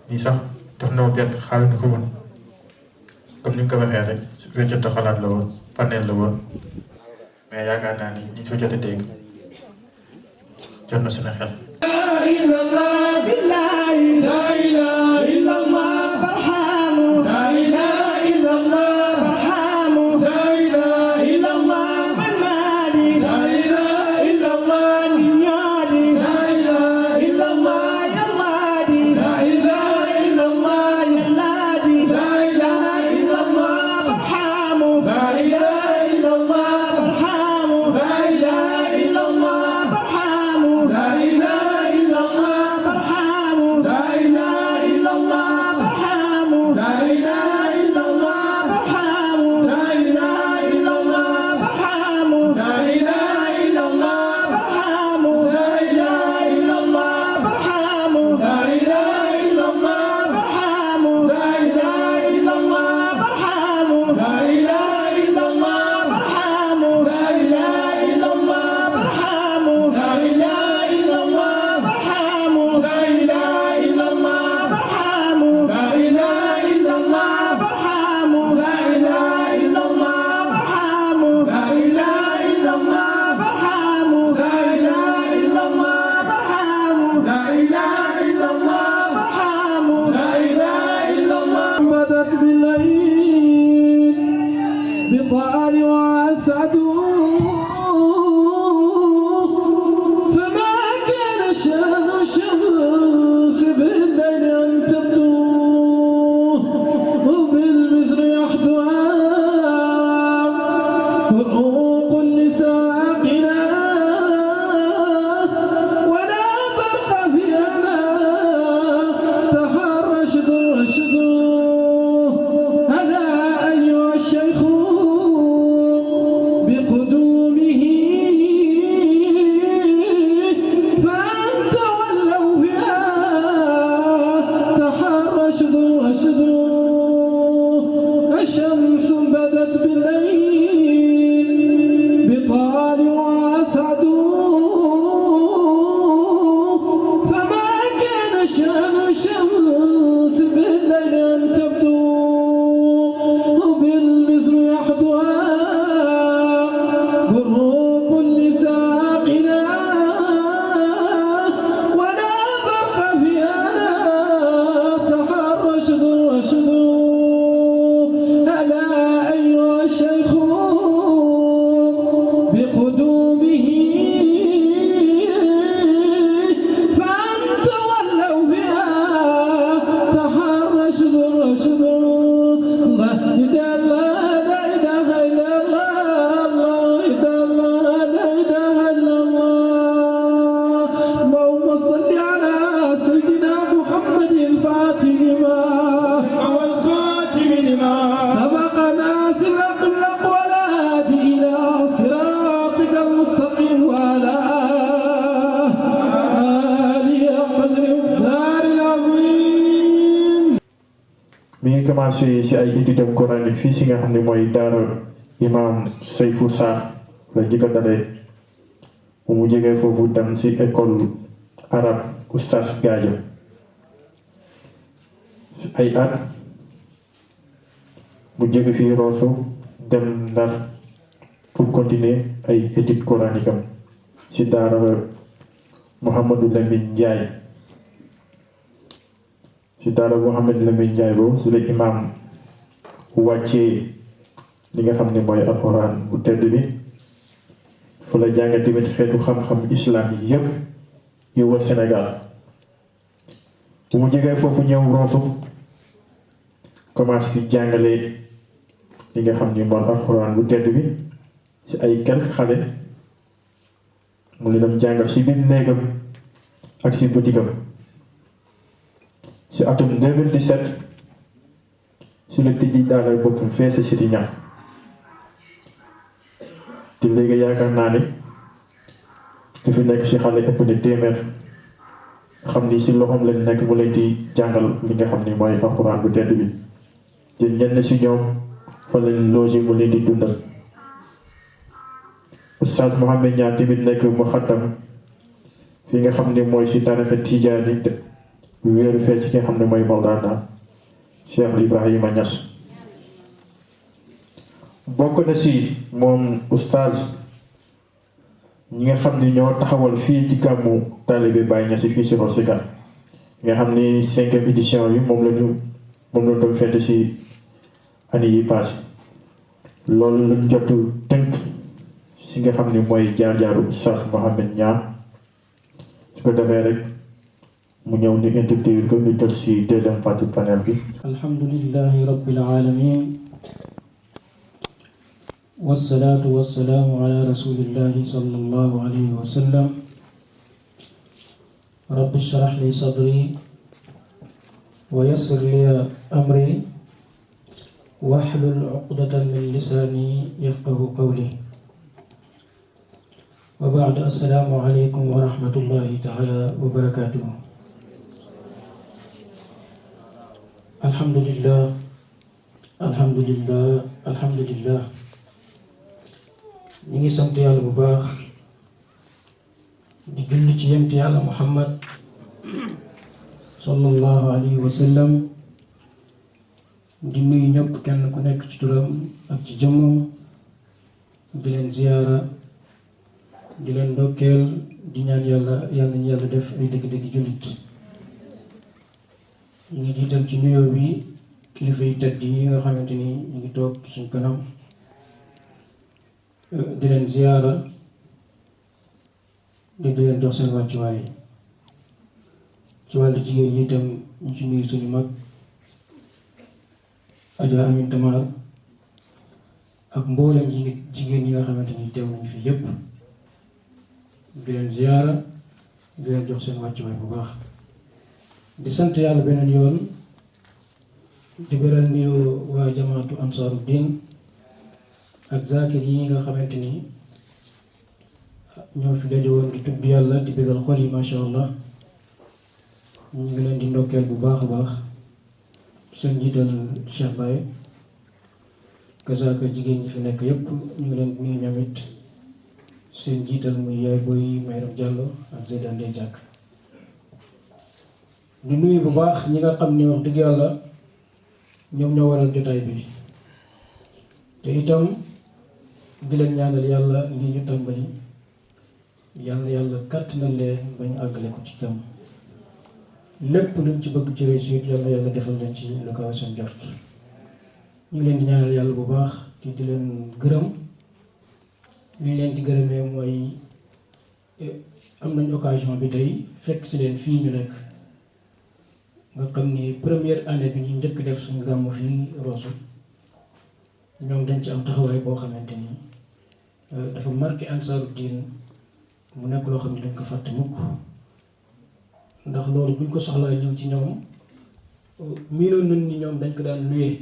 lii sax def na ma bett xaaruñu ko woon comme ni nga ko waxee rek weccante xalaat la woon panel la woon mais yaakaar naa ni ñi fa jot a dégg jot na suñu xel. La commencé ci ay études coranique fii si nga xam ne mooy daara imam Sayfou Sarr la njëkk a dalee bu mu jógee foofu dem ci école arabe Oustaz Gadio ay at mu jóge fii Rosso dem Ndar pour continuer ay études coranique am ci daara Mouhamadou Lamine Ndiaye ci daara Mouhamadou Lamine Ndiaye boobu ci la imam wàccee li nga xam ne mooy alxuraan bu tedd bi fu la jànge tamit xeetu xam-xam islam yi yépp yu wër Sénégal bu mu jógee foofu ñëw Rosso commencé di jàngale li nga xam ni mooy alxuraan bu tedd bi ci ay quelques xale mu ngi dem jàngal ci biir néegam ak ci butigam ci atum 2017 ci la tijji daara boppam fee ci Sidi Ñax te léegi yaakaar naa ni du fi nekk ci xale ëpp na téeméer xam ni ci loxoom lañ nekk mu leen di jàngal li nga xam ni mooy alxuraan bu tedd bi te ñenn ci ñoom fa lañ logé mu leen di dundal Oustaz Mohamed Niang tamit nekk mu xaddam fi nga xam ne mooy ci tariqa Tijaani wéeru fee ci nga xam ne mooy Mawlana Cheikh Ibrahima Niass bokk na ci moom Oustaz ñi nga xam ne ñoo taxawal fii ci gàmmu taalibe Baye Niass fii ci Rosso nga xam ni 5e édition bi moom la doon fête ci année yi passé loolu lañ jot tënk ci nga xam ni mooy jaar-jaaru Oustaz Mohamed Niang su ko defee rek mu ñëw ñu interview ko ñu jël ci deuxième partie panel bi. alhamdulillahi rabbil alamin wassalaatu wassalaamu ala rasulillahi sallallahu alayhi wa sallam rabbi shrah li sadri wa yassir li amri wahlul uqdatan min lisaani yafqahu qawli wa ba'du assalaamu alaykum wa rahmatullahi taala wa barakatuhu. alhamdulillah alhamdulillah alhamdulillah ñu ngi sant yàlla bu baax di julli ci yonent yàlla Muhammad sallallahu alayhi wa sallam di nuyu ñëpp kenn ku nekk ci turam ak ci jëmmam di leen ziyaara di leen ndokkeel di ñaan yàlla ñu yàlla def ay dëgg-dëgg jullit. ñu ngi jiital ci nuyoo bi kilifa yu tedd yi nga xamante ni ñu ngi toog suñ kanam di leen ziyaara di leen jox seen wàccuwaay ci wàllu jigéen yi itam ñu ci nuyu suñu mag Adja Amin Tamar ak mboolem jigéen yi nga xamante ni teew nañu fi yépp di leen ziyaara di leen jox seen wàccuwaay bu baax. di sant yàlla beneen yoon di beral nuyoo waa jamaatu ansaaru diin ak zakir yi nga xamante ni ñoo fi daje woon di tudd yàlla di bégal xol yi masha allah ñu ngi leen di ndokkeel bu baax a baax seen njiital Cheikh Baye kazaka jigéen ñi fi nekk yépp ñu ngi leen nuyu ñoom it seen njiital muy yaay booy Mayram Diallo ak Zeydan Ndeye Diak di nuyu bu baax ñi nga xam ni wax dëgg yàlla ñoom ñoo waral jotaay bi te itam di leen ñaanal yàlla lii ñu tàmbali yàlla kàttanal leen ba ñu àggale ko ci jàmm lépp luñ ci bëgg ci réussite yàlla defal leen ci lu kaw seen jort ñu ngi leen di ñaanal yàlla bu baax te di leen gërëm li leen di gërëmee mooy am nañ occasion bi tey fekk si leen fii ñu nekk nga xam ni première année bi ñu njëkk def suñu gàmmu fii Rosso ñoom dañ ci am taxawaay boo xamante ni dafa marqué ansaaru diin mu nekk loo xam ne dañ ko fàtte mukk ndax loolu buñ ko soxlaa ñëw ci ñoom miinoon nañ ni ñoom dañ ko daan luyee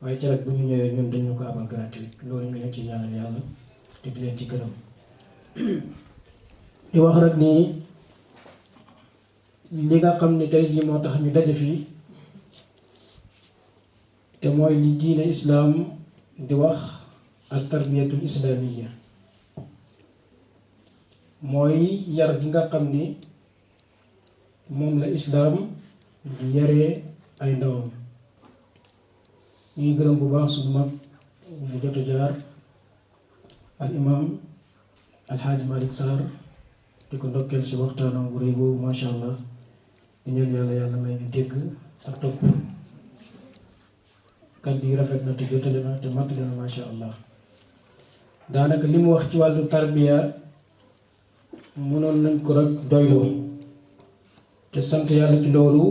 waaye ca rek bu ñu ñëwee ñun dañ ñu ko abal gratuit loolu ñu leen ci ñaanal yàlla te di leen ci gërëm di wax rek nii li nga xam ni tey jii moo tax ñu daje fii te mooy li diine islaam di wax al tarbiyatul islaamiya mooy yar gi nga xam ni moom la islaam di yaree ay ndawam. ñuy gërëm bu baax suñu mag bu jot a jaar al imam alxaaji Malick Sarr di ko ndokkeel ci waxtaanam bu rëy boobu macha allah di ñaan yàlla may ñu dégg ak topp. kàddu yi rafet na te jotale na te mattale na macha allah. daanaka li mu wax ci wàllu tarbiya mënoon nañ ko rek doyloo te sant yàlla ci loolu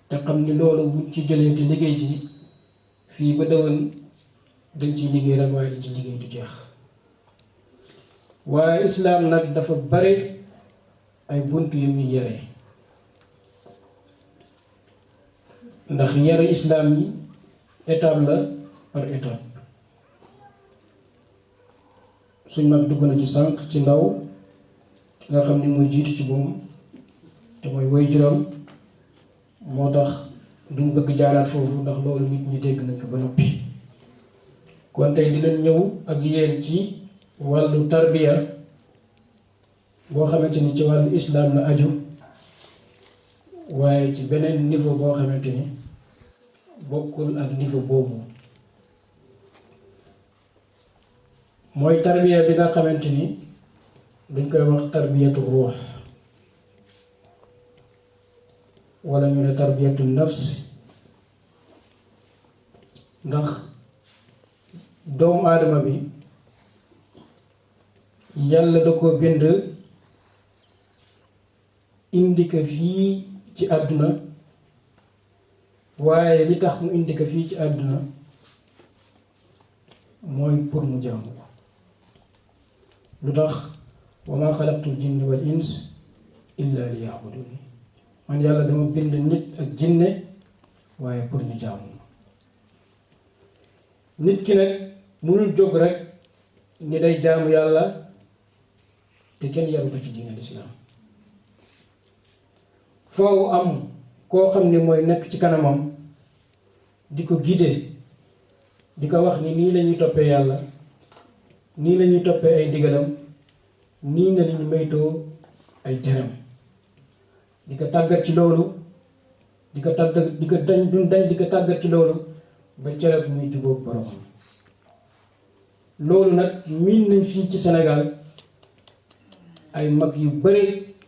te xam ni loolu buñ ci jëlee te liggéey ci fii ba déwén dañ ciy liggéey rek waaye dañ ci liggéey du jeex. waaye islaam nag dafa bare ay bunt yu muy yare ndax yare islaam yi étape la par étape. suñ mag dugg na ci sànq ci ndaw ki nga xam ni mooy jiitu ci moom te mooy waajuram moo tax duñ bëgg jaaraat foofu ndax loolu nit ñi dégg nañ ko ba noppi. kon tey dinañ ñëw ak yéen ci wàllu tarbiya boo xamante ni ci wàllu islaam la aju waaye ci beneen niveau boo xamante ni bokkul ak niveau boobu. mooy tarbiya bi nga xamante ni dañ koy wax tarbiyatu ruux wala ñu ne tarbiyatu nafs ndax doomu aadama bi yàlla da ko bind indi ko fii ci àdduna waaye li tax mu indi ko fii ci àdduna mooy pour mu jaamu ko. lu tax wa maa xalaqtul jinni wal ins illa li yaabuduni man yàlla dama bind nit ak jinne waaye pour ñu jaamu nit ki nag mënul jóg rek ni day jaamu yàlla te kenn yaru ko ci diine lislaam. foofu am koo xam ne mooy nekk ci kanamam di ko guider di ko wax ni nii lañuy toppee yàlla, nii lañuy toppee ay ndigalam, nii nga lañu maytoo ay teram, di ko tàggat ci loolu, di ko tàggat ci loolu ba cërëb muy jubóog boromam. loolu nag miin nañ fii ci Sénégal ay mag yu bare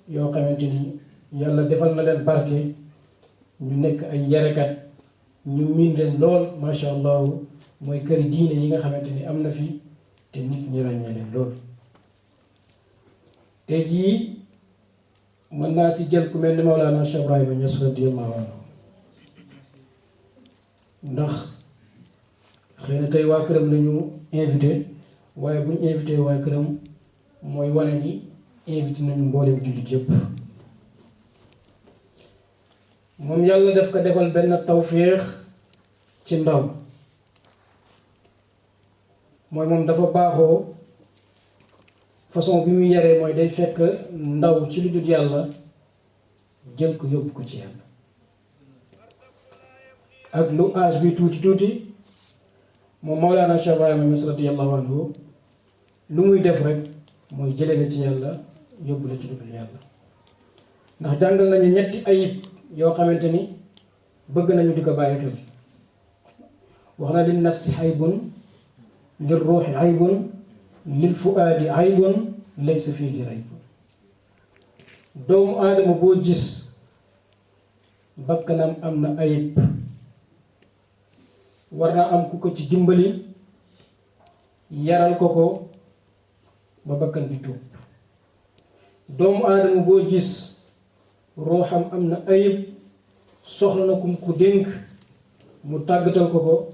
yoo xamante ni yàlla defal na leen barke, ñu nekk ay yarekat, ñu miin leen lool masha Allah, mooy këri diine yi nga xamante ni am na fi te nit ñi ràññee leen lool. tey jii mën naa si jël ku mel ni Mawlana Cheikh Ibrahima Niass radiyallahu anhu, ndax xëy na tey waa këram lañu invité, waaye bu ñu invité waa këram mooy wane ni invité nañu mboolem jullit yépp. moom yàlla daf ko defal benn tawféex ci ndaw, mooy moom dafa baaxoo façon bi muy yaree mooy day fekk ndaw ci lu dul yàlla jël ko yóbbu ko ci yàlla, ak lu âge bi tuuti tuuti. moom Mawlana Cheikh Ibrahima Niass radiyallahu anhu lu muy def rek mooy jëlee la ci yàlla yóbbu la ci lu dul yàlla. ndax jàngal nañu ñetti ayib yoo xamante ni bëgg nañu di ko bàyyi xel. wax na lin nafsi aybun, lil ruuxi aybun, lil fuaadi aybun laysa fiihi raybun. doomu aadama boo gis bakkanam am na ayib, war naa am ku ko ci dimbali yaral ko ba bakkan bi tuub. doomu aadama boo gis ruuxam am na ayib, soxla na kum ku dénk mu tàggatal ko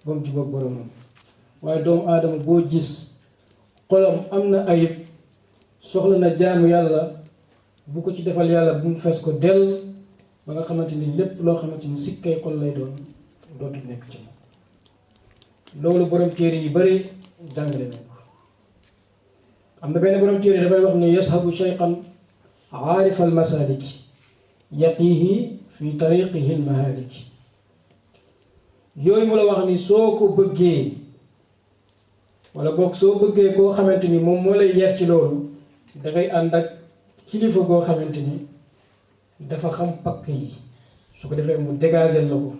ba mu jubóog boromam. waaye doomu aadama boo gis xolam am na ayib, soxla na jaamu yàlla bu ko ci defal yàlla bu mu fees ko dell ba nga xamante ni lépp loo xamante ni sikkay xol lay doon dootul nekk ci moom. loolu borom téere yi bari jàngale nañ ko. am na benn borom téere dafay wax ne yashabu shayqan aarifa almasaliki yaqihi fi tariqihi almahaliki. yooyu mu la wax ni soo ko bëggee wala boog soo bëggee koo xamante ni moom moo lay yar ci loolu dangay ànd ak kilifa goo xamante ni dafa xam pakk yi su ko defee mu dégager la ko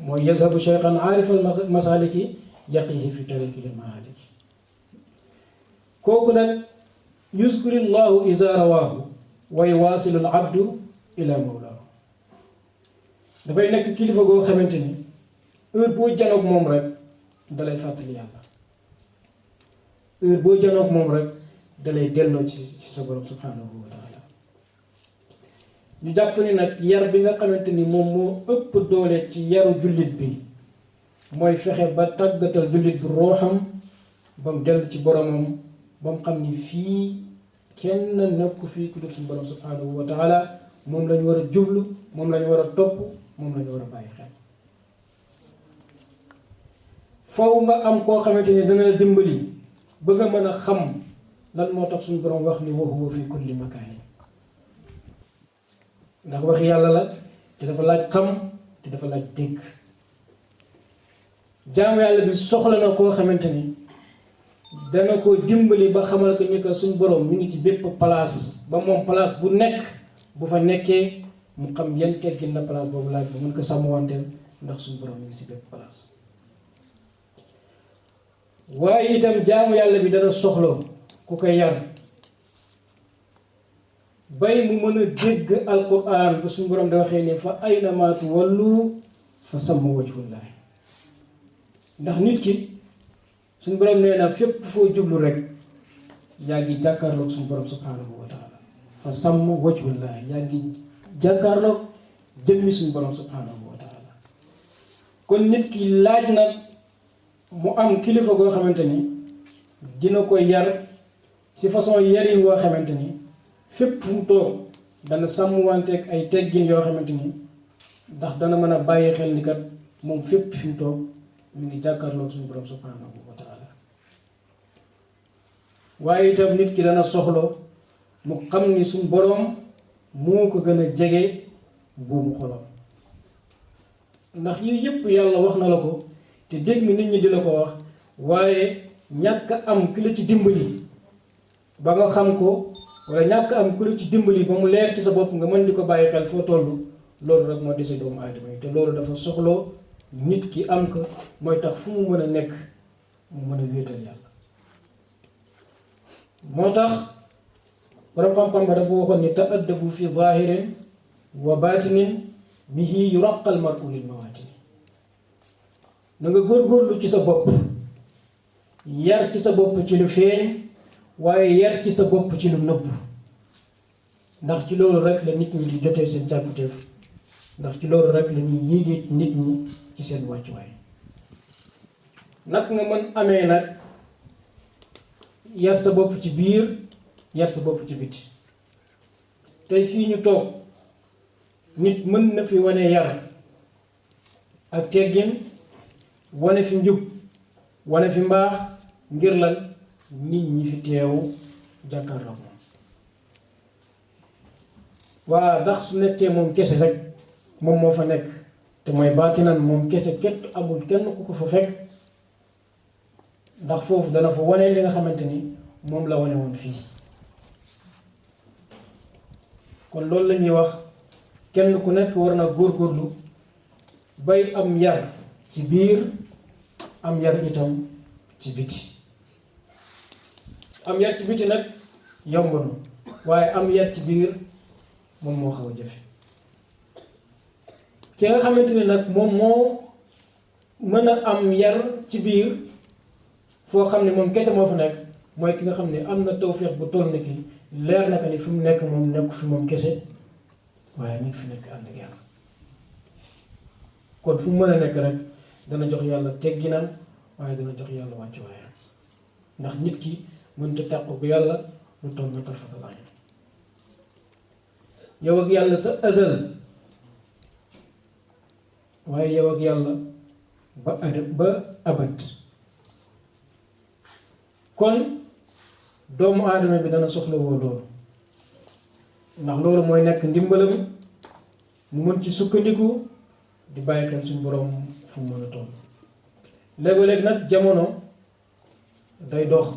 mooy yazhabu shaykhan aarifal masaliki yaqihi fi tariqi mahaliki kooku nag yuzkurillahu iza rawaahu wa yuwaasilu al abdu ila mawlaahu dafay nekk kilifa goo xamante ni heure boo janoog moom rek dalay fàttali yàlla heure boo janoog moom rek dalay delloo ci sa borom subhanahu wa taala ñu jàpp ni nag yar bi nga xamante ni moom moo ëpp doole ci yaru jullit bi mooy fexe ba tàggatal jullit bi rooxam ba mu dellu ci boromam ba mu xam ni fii kenn nekku fii ku dul suñu borom subhanahu wa taala moom lañu war a jublu moom lañu war a topp moom lañu war a bàyyi xel foofu nga am koo xamante ni dana la dimbali ba nga mën a xam lan moo tax suñu borom wax ni wa huwa fi kulli makaanin ndax waxi yàlla la te dafa laaj xam te dafa laaj dégg jaamu yàlla bi soxla na koo xamante ni dana ko dimbali ba xamal ko ni que suñu borom mi ngi ci bépp place ba moom place bu nekk bu fa nekkee mu xam yan teggin la place boobu laaj ba mën ko sàmmwanteel ndax suñu borom mi ngi ci bépp place waaye itam jaamu yàlla bi dana soxla ku koy yar bay mu mën a dégg alquran ba suñu borom da waxee ne fa aynama tuwallu fa samma wajhullahi ndax nit ki suñu borom nee na fépp foo jublu rek yaa ngi jàkkaarloog suñu borom subhanahu wa taala fa samma wajhullahi yaa ngi jàkkaarloog jëmmi suñu borom subhanahu wa taala kon nit ki laaj nag mu am kilifa goo xamante ni dina ko yar ci façon yarin woo xamante ni fépp fu mu toog dana sàmmwanteeg ay teggin yoo xamante ni ndax dana mën a bàyyi xel ni kat moom fépp fi mu toog mu ngi jàkkaarloog suñu borom subhanahu wa taala waaye itam nit ki dana soxla mu xam ni suñu borom moo ko gën a jege buumu xolam ndax yii yëpp yàlla wax na la ko te dégg nga nit ñi di la ko wax waaye ñàkk am ki la ci dimbali ba nga xam ko wala ñàkk am ku la ci dimbali ba mu leer ci sa bopp nga mën di ko bàyyi xel foo toll loolu rek moo dese doomu aadama yi te loolu dafa soxloo nit ki am ko mooy tax fu mu mën a nekk mu mën a wéetal yàlla moo tax borom xam-xam ba dafa waxoon ni ta'addabu fi zahirin wa batinin bihi yuraqal mar'u lil mawatini na nga góorgóorlu ci sa bopp yar ci sa bopp ci lu feeñ waaye yar ci sa bopp ci lu nëbb ndax ci loolu rek la nit ñi di jotee seen càkkutéef ndax ci loolu rek la ñuy yéegee nit ñi ci seen wàccuwaay naka nga mën amee nag yar sa bopp ci biir yar sa bopp ci biti tey fii ñu toog nit mën na fi wane yar ak teggin wane fi njub wane fi mbaax ngir lan nit ñi fi teew jàkkaarloo moom waa ndax su nekkee moom kese rek moom moo fa nekk te mooy baatinan moom kese kett amul kenn ku ko fa fekk ndax foofu dana fa wane li nga xamante ni moom la wane woon fii kon loolu la ñuy wax kenn ku nekk war na góorgóorlu bay am yar ci biir am yar itam ci biti am yar ci biti nag yomb na waaye am yar ci biir moom moo xaw a jafe ki nga xamante ni nag moom moo mën a am yar ci biir foo xam ne moom kese moo fa nekk mooy ki nga xam ne am na tawféex bu toll ni ki leer na ko ni fi mu nekk moom nekku fi moom kese waaye mi ngi fi nekk ànd ak yàlla kon fu mu mën a nekk rek dana jox yàlla tegginam waaye dana jox yàlla wàccuwaayam ndax nit ki mënta tàqu ko yàlla lu toll na tarfatal ayn yow ak yàlla sa azal waaye yow ak yàlla ba abad kon doomu aadama bi dana soxla woo loolu ndax loolu mooy nekk ndimbalam mu mën ci sukkandiku di bàyyi xel suñu borom fu mu mën a toll léeg-léeg nag jamono day dox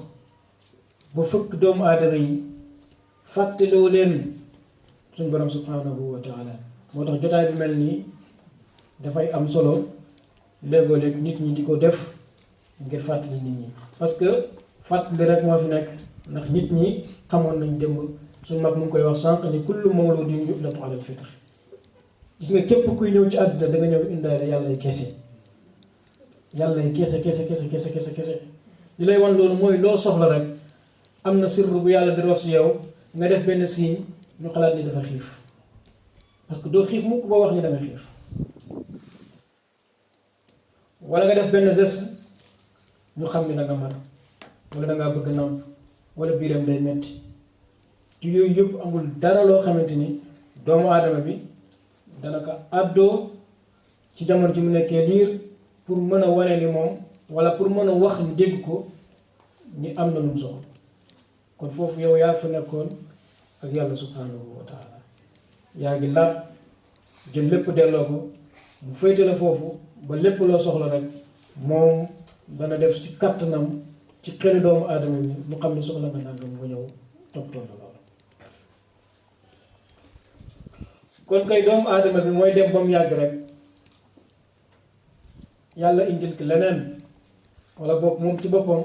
ba fëkk doomu aadama yi fàttaloo leen suñu borom subhanahu wa taala moo tax jotaay bi mel nii dafay am solo léeg-léeg nit ñi di ko def ngir fàttali nit ñi parce que fàttali rek moo fi nekk ndax nit ñi xamoon nañ démb suñu mag mu ngi koy wax sànq ni kullu mawludin yuladu ala al-fitra gis nga képp kuy ñëw ci àdduna da nga ñëw indaale yàlla y kese yàlla y kese kese li lay wan loolu mooy loo soxla rek am na sirru bu yàlla di rof si yow nga def benn signe ñu xalaat ni dafa xiif parce que doo xiif mukk ba wax ni danga xiif wala nga def benn geste ñu xam ni danga mar wala dangaa bëgg nàmp wala biiram day metti te yooyu yëpp amul dara loo xamante ni doomu aadama bi dana ko àddoo ci jamono ji mu nekkee liir pour mën a wane ni moom wala pour mën a wax ñu dégg ko ni am na lu mu soxla kon foofu yow yaa fa nekkoon ak yàlla subhanahu wa taala yaa ngi laaj jël lépp delloo ko mu féete la foofu ba lépp loo soxla rek moom dana def ci kattanam ci xelu doomu aadama bi mu xam ne soxla nga nangam nga ñëw toppatoo la loolu kon kay doomu aadama bi mooy dem ba mu yàgg rek yàlla indil ko leneen wala boog moom ci boppam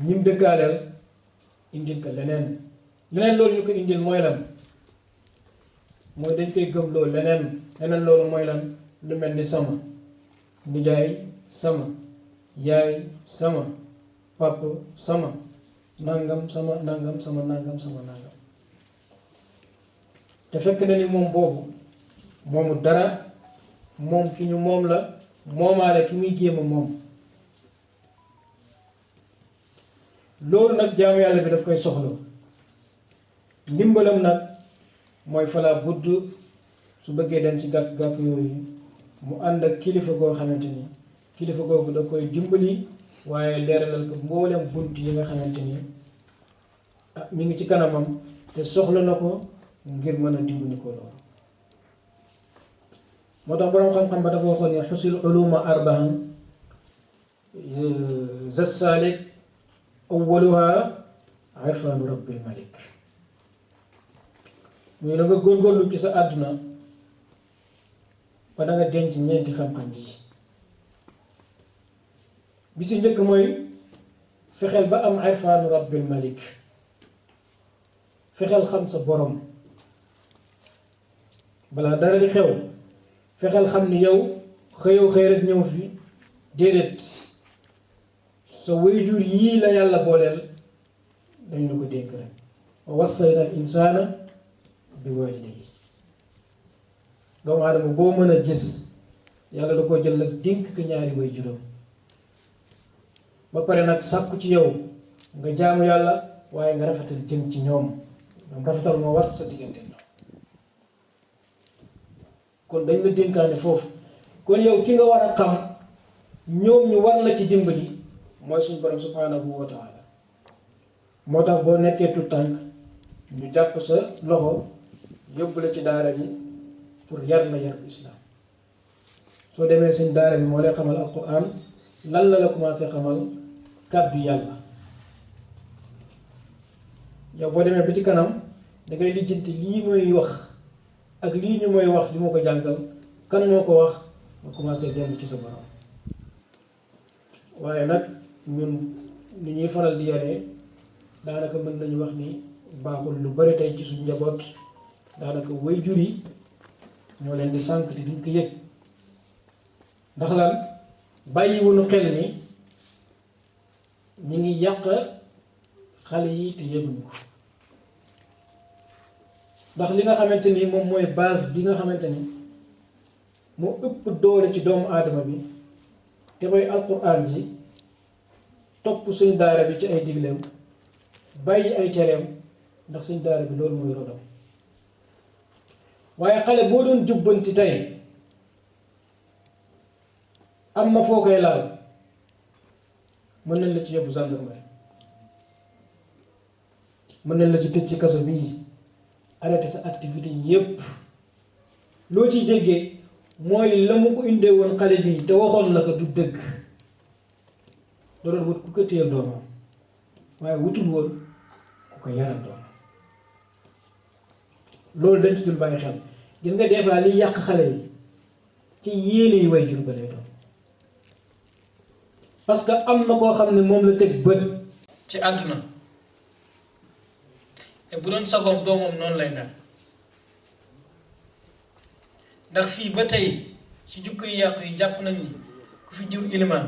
ñim dëkkaaleel indil ko leneen loolu ñu ko indil mooy lan mooy dañ koy gëm loolu leneen loolu mooy lan lu mel ni sama nijaay sama yaay sama pap sama nangam sama nangam te fekk na ni moom boobu moomu dara moom ki ñu moom la moomaale ki muy jéem a moom loolu nag jaamu yàlla bi daf koy soxla ndimbalam nag mooy falaa budd su bëggee dem ci gàkk yooyu mu ànd ak kilifa goo xamante ni kilifa googu da koy dimbali waaye leeralal ko mboolem bunt yi nga xamante ni mi ngi ci kanamam te soxla na ko ngir mën a dimbali ko loolu moo tax boroom xam-xam ba dafa waxoon ne xusil uluma arbaan zasalik awwaluha irfaanu rabbil malik muy na nga góorgóorlu ci sa àdduna ba da nga denc ñeenti xam-xam yi bi ci njëkk mooy fexeel ba am irfaanu rabbil malik fexeel xam sa borom balaa dara di xew fexeel xam ni yow xëyoo xëy rek ñëw fi déedéet sa waajur yii la yàlla booleel dañ la ko dénk rek wa wassayna al insaana bi waalidayhi doomu aadama boo mën a gis yàlla da ko jël nag dénk ko ñaari waajuram ba pare nag sàkku ci yow nga jaamu yàlla waaye nga rafetal jëm ci ñoom rafetal moo war sa diggante ñoom kon dañ la dénkaane foofu kon yow ki nga war a xam ñoom ñu war la ci dimbali mooy suñu borom subhanahu wa taala moo tax boo nekkee tout tànk ñu jàpp sa loxo yóbbu la ci daara ji pour yar la yar bu islam soo demee seen daara bi moo lay xamal alquran lan la commencé xamal kàddu yàlla yow boo demee ba ci kanam da ngay lijjanti lii mooy wax ak lii ñu mooy wax di ma ko jàngal kan moo ko wax nga commencé dellu ci sa borom waaye nag ñun ni ñuy faral di yaree daanaka mën nañu wax ni baaxul lu bari tey ci suñu njaboot daanaka waajur yi ñoo leen di sànq te duñ ko yëg ndax lan bàyyiwuñu xel ni ñi ngi yàq xale yi te yëguñ ko ndax li nga xamante ni moom mooy base bi nga xamante ni moo ëpp doole ci doomu aadama bi te mooy alquran ji topp suñ daara bi ci ay digleem bàyyi ay tereem ndax suñ daara bi loolu mooy rodam waaye xale boo doon jubbanti tey am na foo koy laal mën nañ la ci yóbbu gendarmerie mën nañ la ci tëj ci kaso bii arrêté sa activité yépp loo ciy déggee mooy la mu ko indee woon xale bi te waxoon la ko du dëgg da doon wut ku ko téyel doomam waaye wutul woon ku ko yaral doomam loolu dañ ci dul bàyyi xel gis nga des fois liy yàq xale yi ci yéene yi way jur ba lay doon parce que am na koo xam ne moom la teg bët ci àdduna te bu doon sagoom doomam noonu lay mel ndax fii ba tey ci jukko yi yàqu yi jàpp nañ ni ku fi jur ilimaan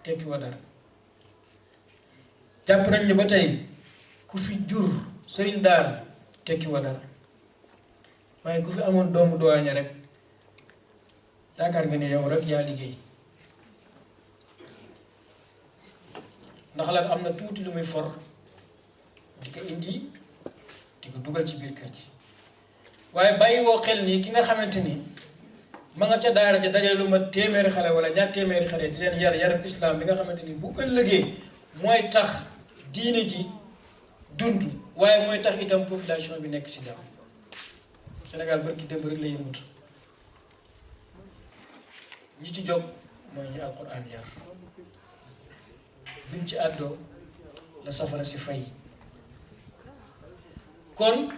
tekki wa dara jàpp nañ ni ba tey ku fi jur sëriñ daara tekki wa dara waaye ku fi amoon doomu dowaña rek yaakaar nga ne yow rek yaa liggéey ndax la am na tuuti lu muy for di ko indi di ko dugal ci biir kër gi waaye bàyyi woo xel nii ki nga xamante ni ma nga ca daara ja dajale lu ma téeméeri xale wala ñaar téeméeri xale di leen yar yarab islam bi nga xamante ni bu ëllëgee mooy tax diine ji dund waaye mooy tax itam population bi nekk si jàmm Sénégal barki démb rek la yëngutu ñi ci jóg mooy ñu alquran yar buñ ci àddoo la safara si fay kon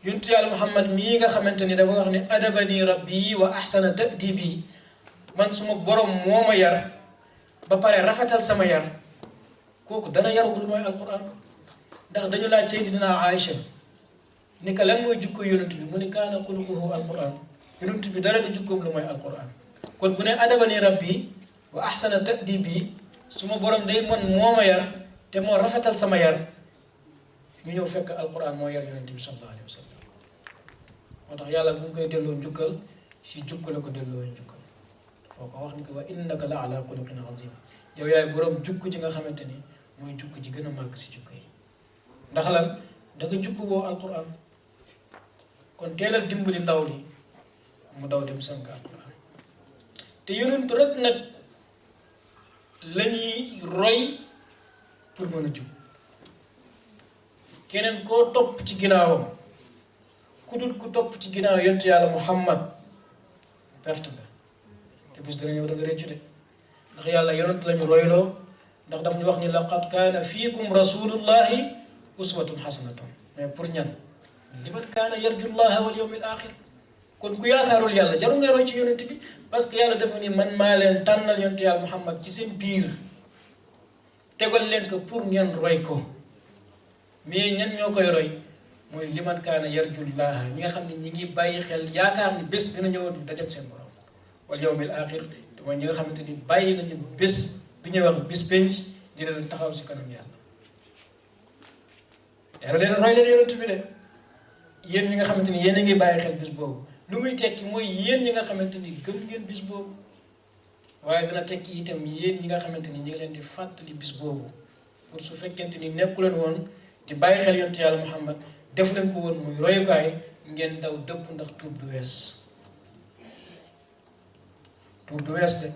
yonent yàlla Muhammad mii nga xamante ni dafa wax ne adabani rabbi wa ahsana ta'dibi man suma borom moo ma yar ba pare rafetal sama yar kooku dana yaru ko lu mooy alquran ndax dañu laaj Seydina Aïcha ni ka lan mooy jukko yonent bi mu ni kaana xuluquhu alquran yonent bi dara di jukkoom lu mooy alquran kon bu ne adabani rabbi wa ahsana ta'dibi suma borom day man moo ma yar te moo rafetal sama yar ñu ñëw fekk alquran moo yar yonent bi sallallahu alayhi wa sallam moo tax yàlla bu ñu koy delloo njukkal si jukko la ko delloo njukkal foo ko wax ni ko wa innaka la ala xuluqin azim yow yaay borom jukko ji nga xamante ni mooy jukko ji gën a màgg si jukko yi ndax lan da nga jukko woo alquran kon teelal dimbali ndaw li mu daw dem sànq alquran te yonentu rek nag lañuy roy pour mën a jub keneen koo topp ci ginnaawam ku dul ku topp ci ginnaaw yontu yàlla Muhammad perte nga te bis dina ñëw da nga réccu de ndax yàlla yonent lañu royloo ndax daf ñu wax ni laqad kaana fiikum rasulullahi uswatun hasanatun mais pour ñan liman kaana yarjullaha wal yawmil axir kon ku yaakaarul yàlla jarul ngay roy ci yonent bi parce que yàlla dafa ni man maa leen tànnal yontu yàlla Muhammad ci seen biir tegal leen ko pour ngeen roy ko mais ñan ñoo koy roy mooy liman kaana yarjullaha ñi nga xam ne ñi ngi bàyyi xel yaakaar ni bés dina ñëw dajak seen borom wal yawmil axir te mooy ñi nga xamante ni bàyyi nañu bés bi ñuy wax bés penc dina leen taxaw si kanam yàlla yàlla leen roy leen yonent bi de yéen ñi nga xamante ni yéen a ngi bàyyi xel bés boobu lu muy tekki mooy yéen ñi nga xamante ni gëm ngeen bés boobu waaye dina tekki itam yéen ñi nga xamante ni ñu ngi leen di fàttali bés boobu pour su fekkente ni nekku leen woon di bàyyi xel yonent yàlla Muhammad def leen ko woon muy royukaay ngeen daw dëpp ndax tuub du wees tuub du wees de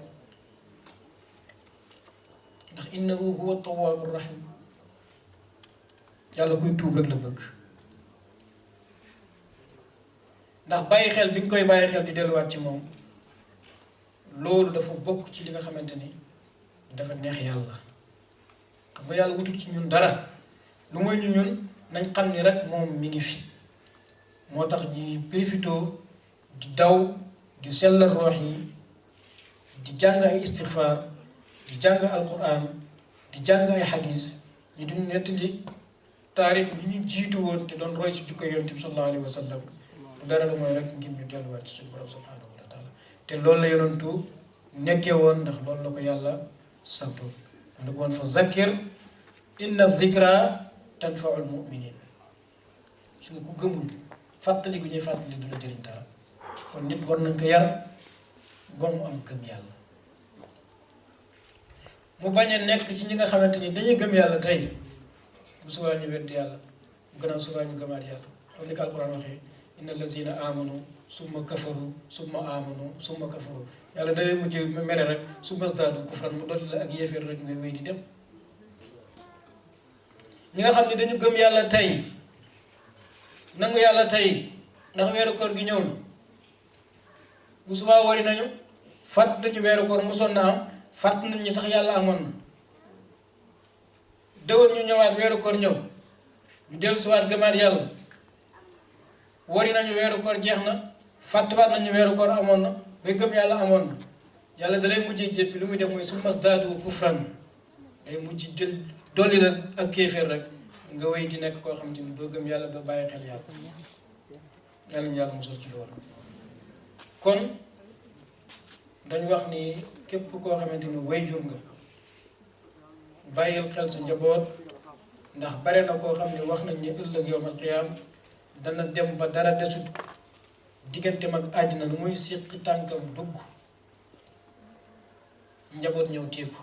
ndax innahu huwa tawwaabu rahim yàlla kuy tuub rek la bëgg ndax bàyyi xel bi nga koy bàyyi xel di delluwaat ci moom loolu dafa bokk ci li nga xamante ni dafa neex yàlla xam nga yàlla wutul ci ñun dara lu mooy ñu ñun nañ xam ni rek moom mi ngi fi moo tax ñuy profitoo di daw di sellal roox yi di jàng ay istixfaar di jàng alquran di jàng ay xadis ñu di nettali taarix bi ñu jiitu woon te doon roy ci jukko yonent bi sallallahu alayhi wa sallam dara lu mooy rek ngir ñu delluwaat ci suñu borom subhanahu wa taala te loolu la yonentu nekkee woon ndax loolu la ko yàlla santoon mu ne ko woon fa zakkir inna zikra tanfaul muminin su nga ku gëmul fàttali gu ñuy fàttali du la jëriñ dara kon nit war nañ ko yar ba mu am gëm yàlla mu bañ a nekk ci ñi nga xamante ni dañuy gëm yàlla tey bu subaa ñu wedd yàlla bu gannaaw subaa ñu gëmaat yàlla comme ni ko alquran waxee inna allazina amanu summa kafaru summa amanu summa kafaru yàlla da leen mujj mere rek su basdaadu kufran mu dolli la ak yéeféer rek nga wéy di dem ñi nga xam ne dañu gëm yàlla tey nangu yàlla tey ndax weeru koor gi ñëw na bu subaa wari nañu fàtt nañu weeru koor mosoon na am fàtt nañ ñi sax yàlla amoon na déwén ñu ñëwaat weeru koor ñëw ñu dellu siwaat gëmaat yàlla wari nañu weeru koor jeex na fàttuwaat nañu weeru koor amoon na bay gëm yàlla amoon na yàlla da lay mujjee jéppi lu muy def mooy su mas daadu kufran day mujj jël dolli la ak kéeféer rek nga wéy di nekk koo xam te ni doo gëm yàlla doo bàyyi xel yàlla yàlla ñu yàlla mosal ci loolu kon dañu wax ni képp koo xamante ni wayjur nga bàyyil xel sa njaboot ndax bare na koo xam ne wax nañ ne ëllëg yawmal qiyaam dana dem ba dara desut digganteem ak àddina lu muy siqi tànkam dugg njaboot ñëw téeku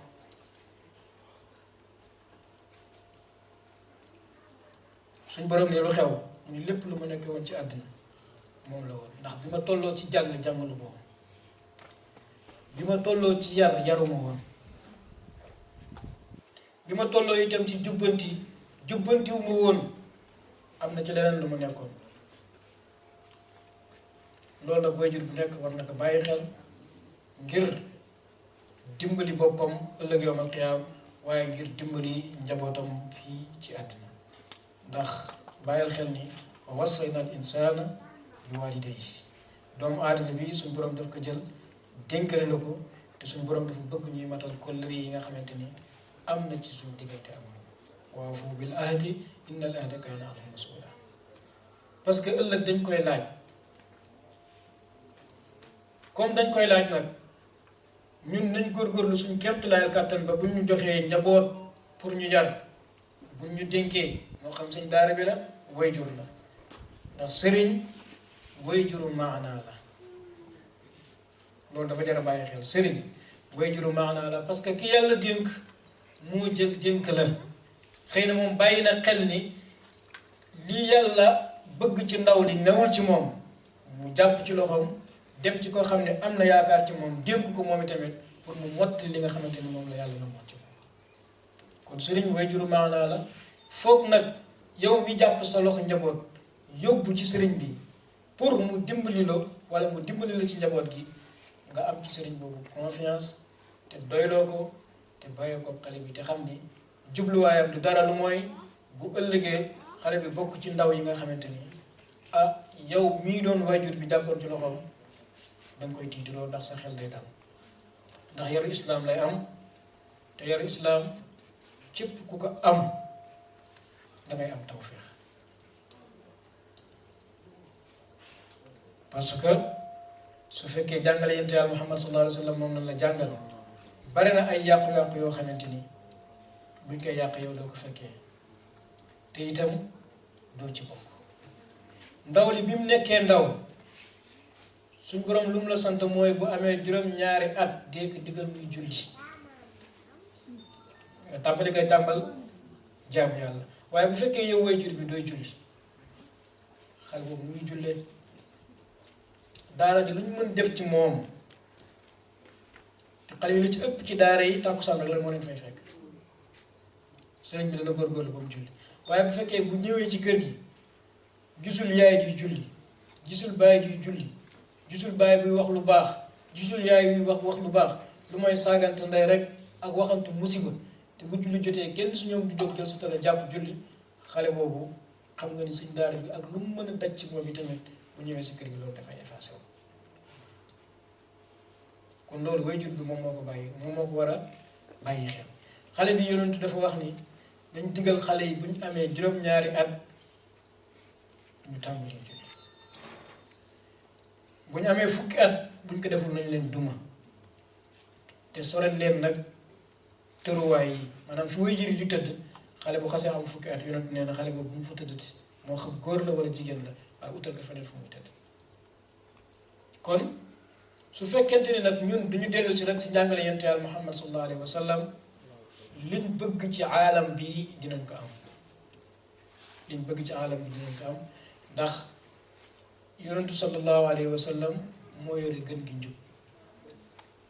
suñ borom ne lu xew muy lépp lu ma nekk woon ci àddina moom la woon ndax bi ma tolloo ci jàng jàngalu ma woon bi ma tolloo ci yar yaruma woon bi ma tolloo itam ci jubbantiwu ma woon am na ci leneen lu ma nekkoon loolu nag waajur bu nekk war na ko bàyyi xel ngir dimbali boppam ëllëg yawmal qiyaam waaye ngir dimbali njabootam fii ci àddina ndax bàyyil xel ni wa wassayna al insaana bi waalidayhi doomu aadama bi suñu borom daf ko jël dénkale la ko te suñu borom dafa bëgg ñuy matal kóllëre yi nga xamante ni am na ci suñu diggante am na waafu bil ahdi inna al ahda kaana anhu mas'uula parce que ëllëg dañ koy laaj comme dañ koy laaj nag ñun nañ góorgóorlu suñ kéemtalaayal kàttan ba buñ ñu joxee njaboot pour ñu yar buñ ñu dénkee moo xam sëñ daara bi la wayjur la ndax sëriñ wayjuru maanaa la loolu dafa jar a bàyyi xel sëriñ wayjuru maanaa la parce que ki yàlla dénk moo jël dénk la xëy na moom bàyyi na xel ni lii yàlla bëgg ci ndaw li newul ci moom mu jàpp ci loxoom dem ci koo xam ne am na yaakaar ci moom dénk ko moom itamit pour mu mottali li nga xamante ni moom la yàlla na mot ci moom kon sëriñ wayjuru maanaa la foog nag yow mi jàpp sa loxo njaboot yóbbu ci sëriñ bi pour mu dimbali la wala mu dimbali la ci njaboot gi nga am ci sëriñ boobu confiance te doyloo ko te bàyyee ko xale bi te xam ni jubluwaayam du dara lu mooy bu ëllëgee xale bi bokk ci ndaw yi nga xamante ni ah yow mii doon waajur bi jàppoon ci loxoom danga koy tiituroo ndax sa xel day dal ndax yaru islaam lay am te yaru islaam képp ku ko am dangay am tawfiix parce que su fekkee jàngale yonent Yàlla Muhammad sallallahu alayhi wa sallam moom nañ la jàngal bari na ay yàqu-yàqu yoo xamante ni buñ koy yàq yow doo ko fekkee te itam doo ci bokk ndaw li bi mu nekkee ndaw suñ borom lu mu la sant mooy bu amee juróom-ñaari at dee ko digal muy julli nga tàmbali koy tàmbal jaamu yàlla waaye bu fekkee yow waajur bi dooy julli xale boobu muy jullee daara ji lu ñu mën def ci moom te xale yi lu ci ëpp ci daara yi tàkkusaan rek la moo leen fay fekk sëriñ bi dana góorgóorlu ba mu julli waaye bu fekkee bu ñëwee ci kër gi gisul yaay juy julli gisul baay juy julli gisul baay buy wax lu baax gisul yaay buy wax lu baax lu mooy saagante ndey rek ak waxante musiba te bu julli jotee kenn su ñoom du jóg jël sa tala jàpp julli xale boobu xam nga ni suñ daara bi ak lu mu mën a daj ci moom yi tamit bu ñëwee si kër gi loolu dafay effacé wu kon loolu waajur bi moom moo ko bàyyi moom moo ko war a bàyyi xel xale bi yonentu dafa wax ni dañ digal xale yi bu ñu amee juróom-ñaari at ñu tàmbali julli bu ñu amee fukki at buñ ko deful nañ leen duma te sorel leen nag tëruwaay yi maanaam fi waajur yi ju tëdd xale bu xasee am fukki at yonentu nee na xale boobu bu mu fa tëddati moo xam góor la wala jigéen la waaye utal ko feneen fu muy tëdd kon su fekkente ni nag ñun duñu dellu si rek si njàngale yonent Yàlla Muhammad sallallahu alayhi wa sallam liñ bëgg ci aalam bi dinañ ko am liñ bëgg ci aalam bi dinañ ko am ndax yonentu sallallahu alayhi wa sallam moo yore gën gi njub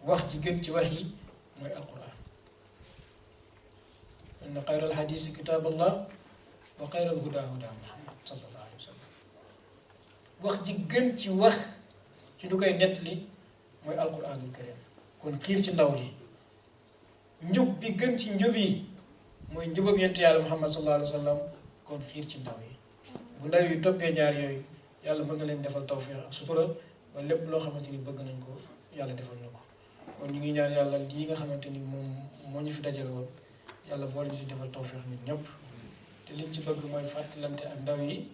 wax ji gën ci wax yi mooy alquran inna xayra alxadisi kitab allah wa xayra alhuda huda Muhammad sallallahu alayhi wa sallam wax ji gën ci wax ci lu koy nettali mooy alquranul karim kon xiir ci ndaw li njub bi gën ci njub yi mooy njubam yonent yàlla Muhammad sallallahu alayhi wa sallam kon xiir ci ndaw yi bu ndaw yi toppee ñaar yooyu yàlla mën na leen defal tawfiq ak sutura ba lépp loo xamante ni bëgg nañ ko yàlla defal na ko kon ñu ngi ñaan yàlla lii nga xamante ni moom moo ñu fi dajale woon yàlla boole ñu si defal tawfiq ñun ñëpp te liñ ci bëgg mooy fàttalante ak ndaw yi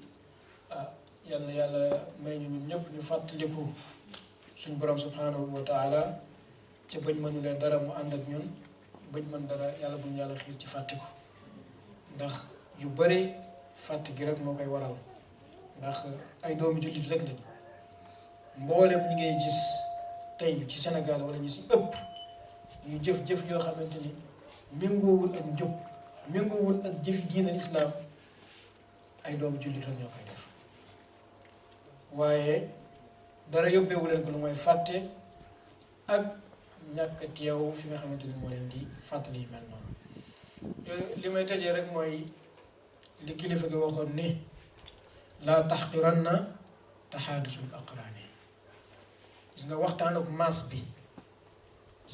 yàlla may ñu ñun ñëpp ñu fàttaliku suñ borom subhanahu wa taala ca bañ mënu leen dara mu ànd ak ñun bañ mën dara yàlla buñu yàlla xiir ci fàttiku ndax yu bëri fàtt gi rek moo koy waral ndax ay doomu jullit rek lañ mboolem ñi ngay gis tey ci Sénégal wala ñu si ëpp ñu jëf-jëf yoo xamante ni méngoowul ak njub méngoowul ak jëfi diinal islaam ay doomu jullit rek ñoo koy def waaye dara yóbbeewu leen ko lu mooy fàtte ak ñàkk teew fi nga xamante ni moo leen di fàttali yu mel noonu li may tëjee rek mooy li kilifa gi waxoon ni laa taxqiranna taxaadisul aqraani gis nga waxtaan ak masse bi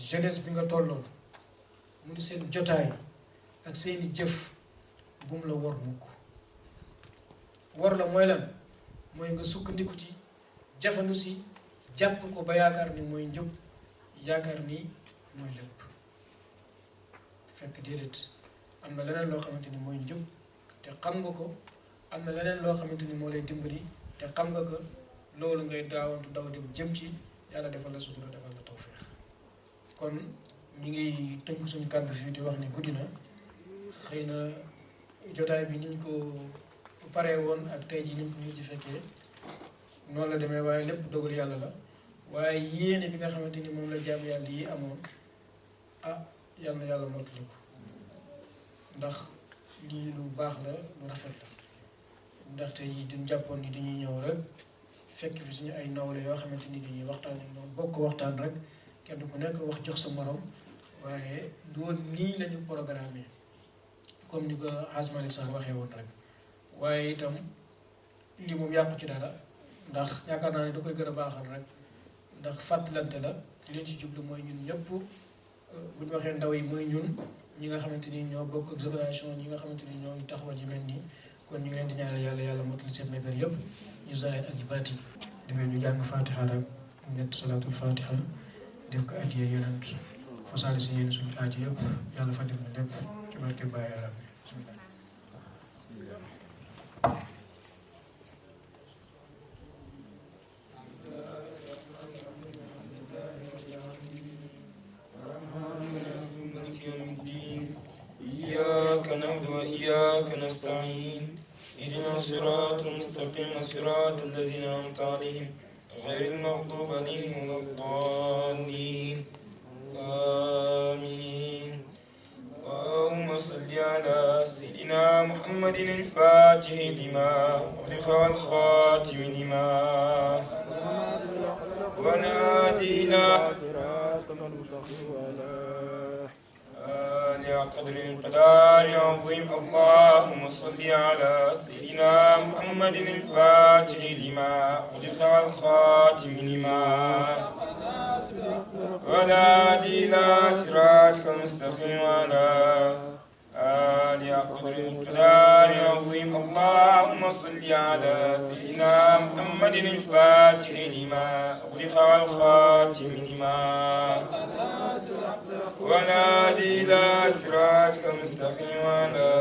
jeunesse bi nga tolloon mu ni seen jotaay ak seeni jëf bu mu la war mukk war la mooy lan mooy nga sukkandiku ci jafandu si jàpp ko ba yaakaar ni mooy njub yaakaar ni mooy lépp fekk déedéet am na leneen loo xamante ni mooy njub te xam nga ko am na leneen loo xamante ni moo lay dimbali te xam nga ko loolu ngay daawantu daw dem jëm ci yàlla defal la sutura defal la tawfeex kon ñi ngi tënk suñu kàddu fii di wax ni guddi na xëy na jotaay bi niñ ko paree woon ak tey ji niñ ko mujj fekkee noonu la demee waaye lépp dogal yàlla la waaye yéene bi nga xamante ni moom la jaam yàlla yi amoon yal na yàlla mottali ko ndax lii lu baax la lu rafet la ndaxte yi duñ jàppoon ni dañuy ñëw rek fekk fi suñu ay nawle yoo xamante ni dañuy waxtaan ak ñoom bokk waxtaan rek kenn ku nekk wax jox sa morom waaye du woon nii lañu programmé comme ni ko Hadj Malick Sarr waxee woon rek waaye itam lii moom yàqu ci dara ndax yaakaar naa ne da koy gën a baaxal rek ndax fàttalante la li leen ci jublu mooy ñun ñëpp bu ñu waxee ndaw yi mooy ñun ñi nga xamante ni ñoo bokk ak génération ñi nga xamante ni ñoo taxawal yi mel nii kon ñu ngi leen di ñaanal yàlla mottali seen mébér yëpp yu zaahir ak yu baatin defee ñu jàng fatiha rek ñett salaatul fatiha def ko addiyee yonent fasaale si yéen suñu aaji yëpp yàlla fajal na lépp ci barke Baye Arab bi bismillah إياك نعبد وإياك نستعين اهدنا الصراط المستقيم صراط الذين أنعمت عليهم غير المغضوب عليهم ولا الضالين آمين اللهم صل على سيدنا محمد الفاتح لما أغلق والخاتم لما ونادينا صراطك المستقيم قدر القدر عظيم اللهم صل على سيدنا محمد الفاتح لما أغلق والخاتم لما ونادي إلى صراطك المستقيم وعلى آله قدر القدر عظيم اللهم صل على سيدنا محمد الفاتح لما أغلق والخاتم لما ونادي إلى صراطك المستقيم وعلى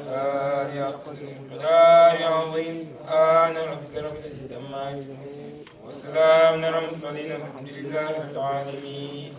آله قدر القدر عظيم سبحان ربك رب العزة عما يصفون والسلام على المرسلين الحمد لله رب العالمين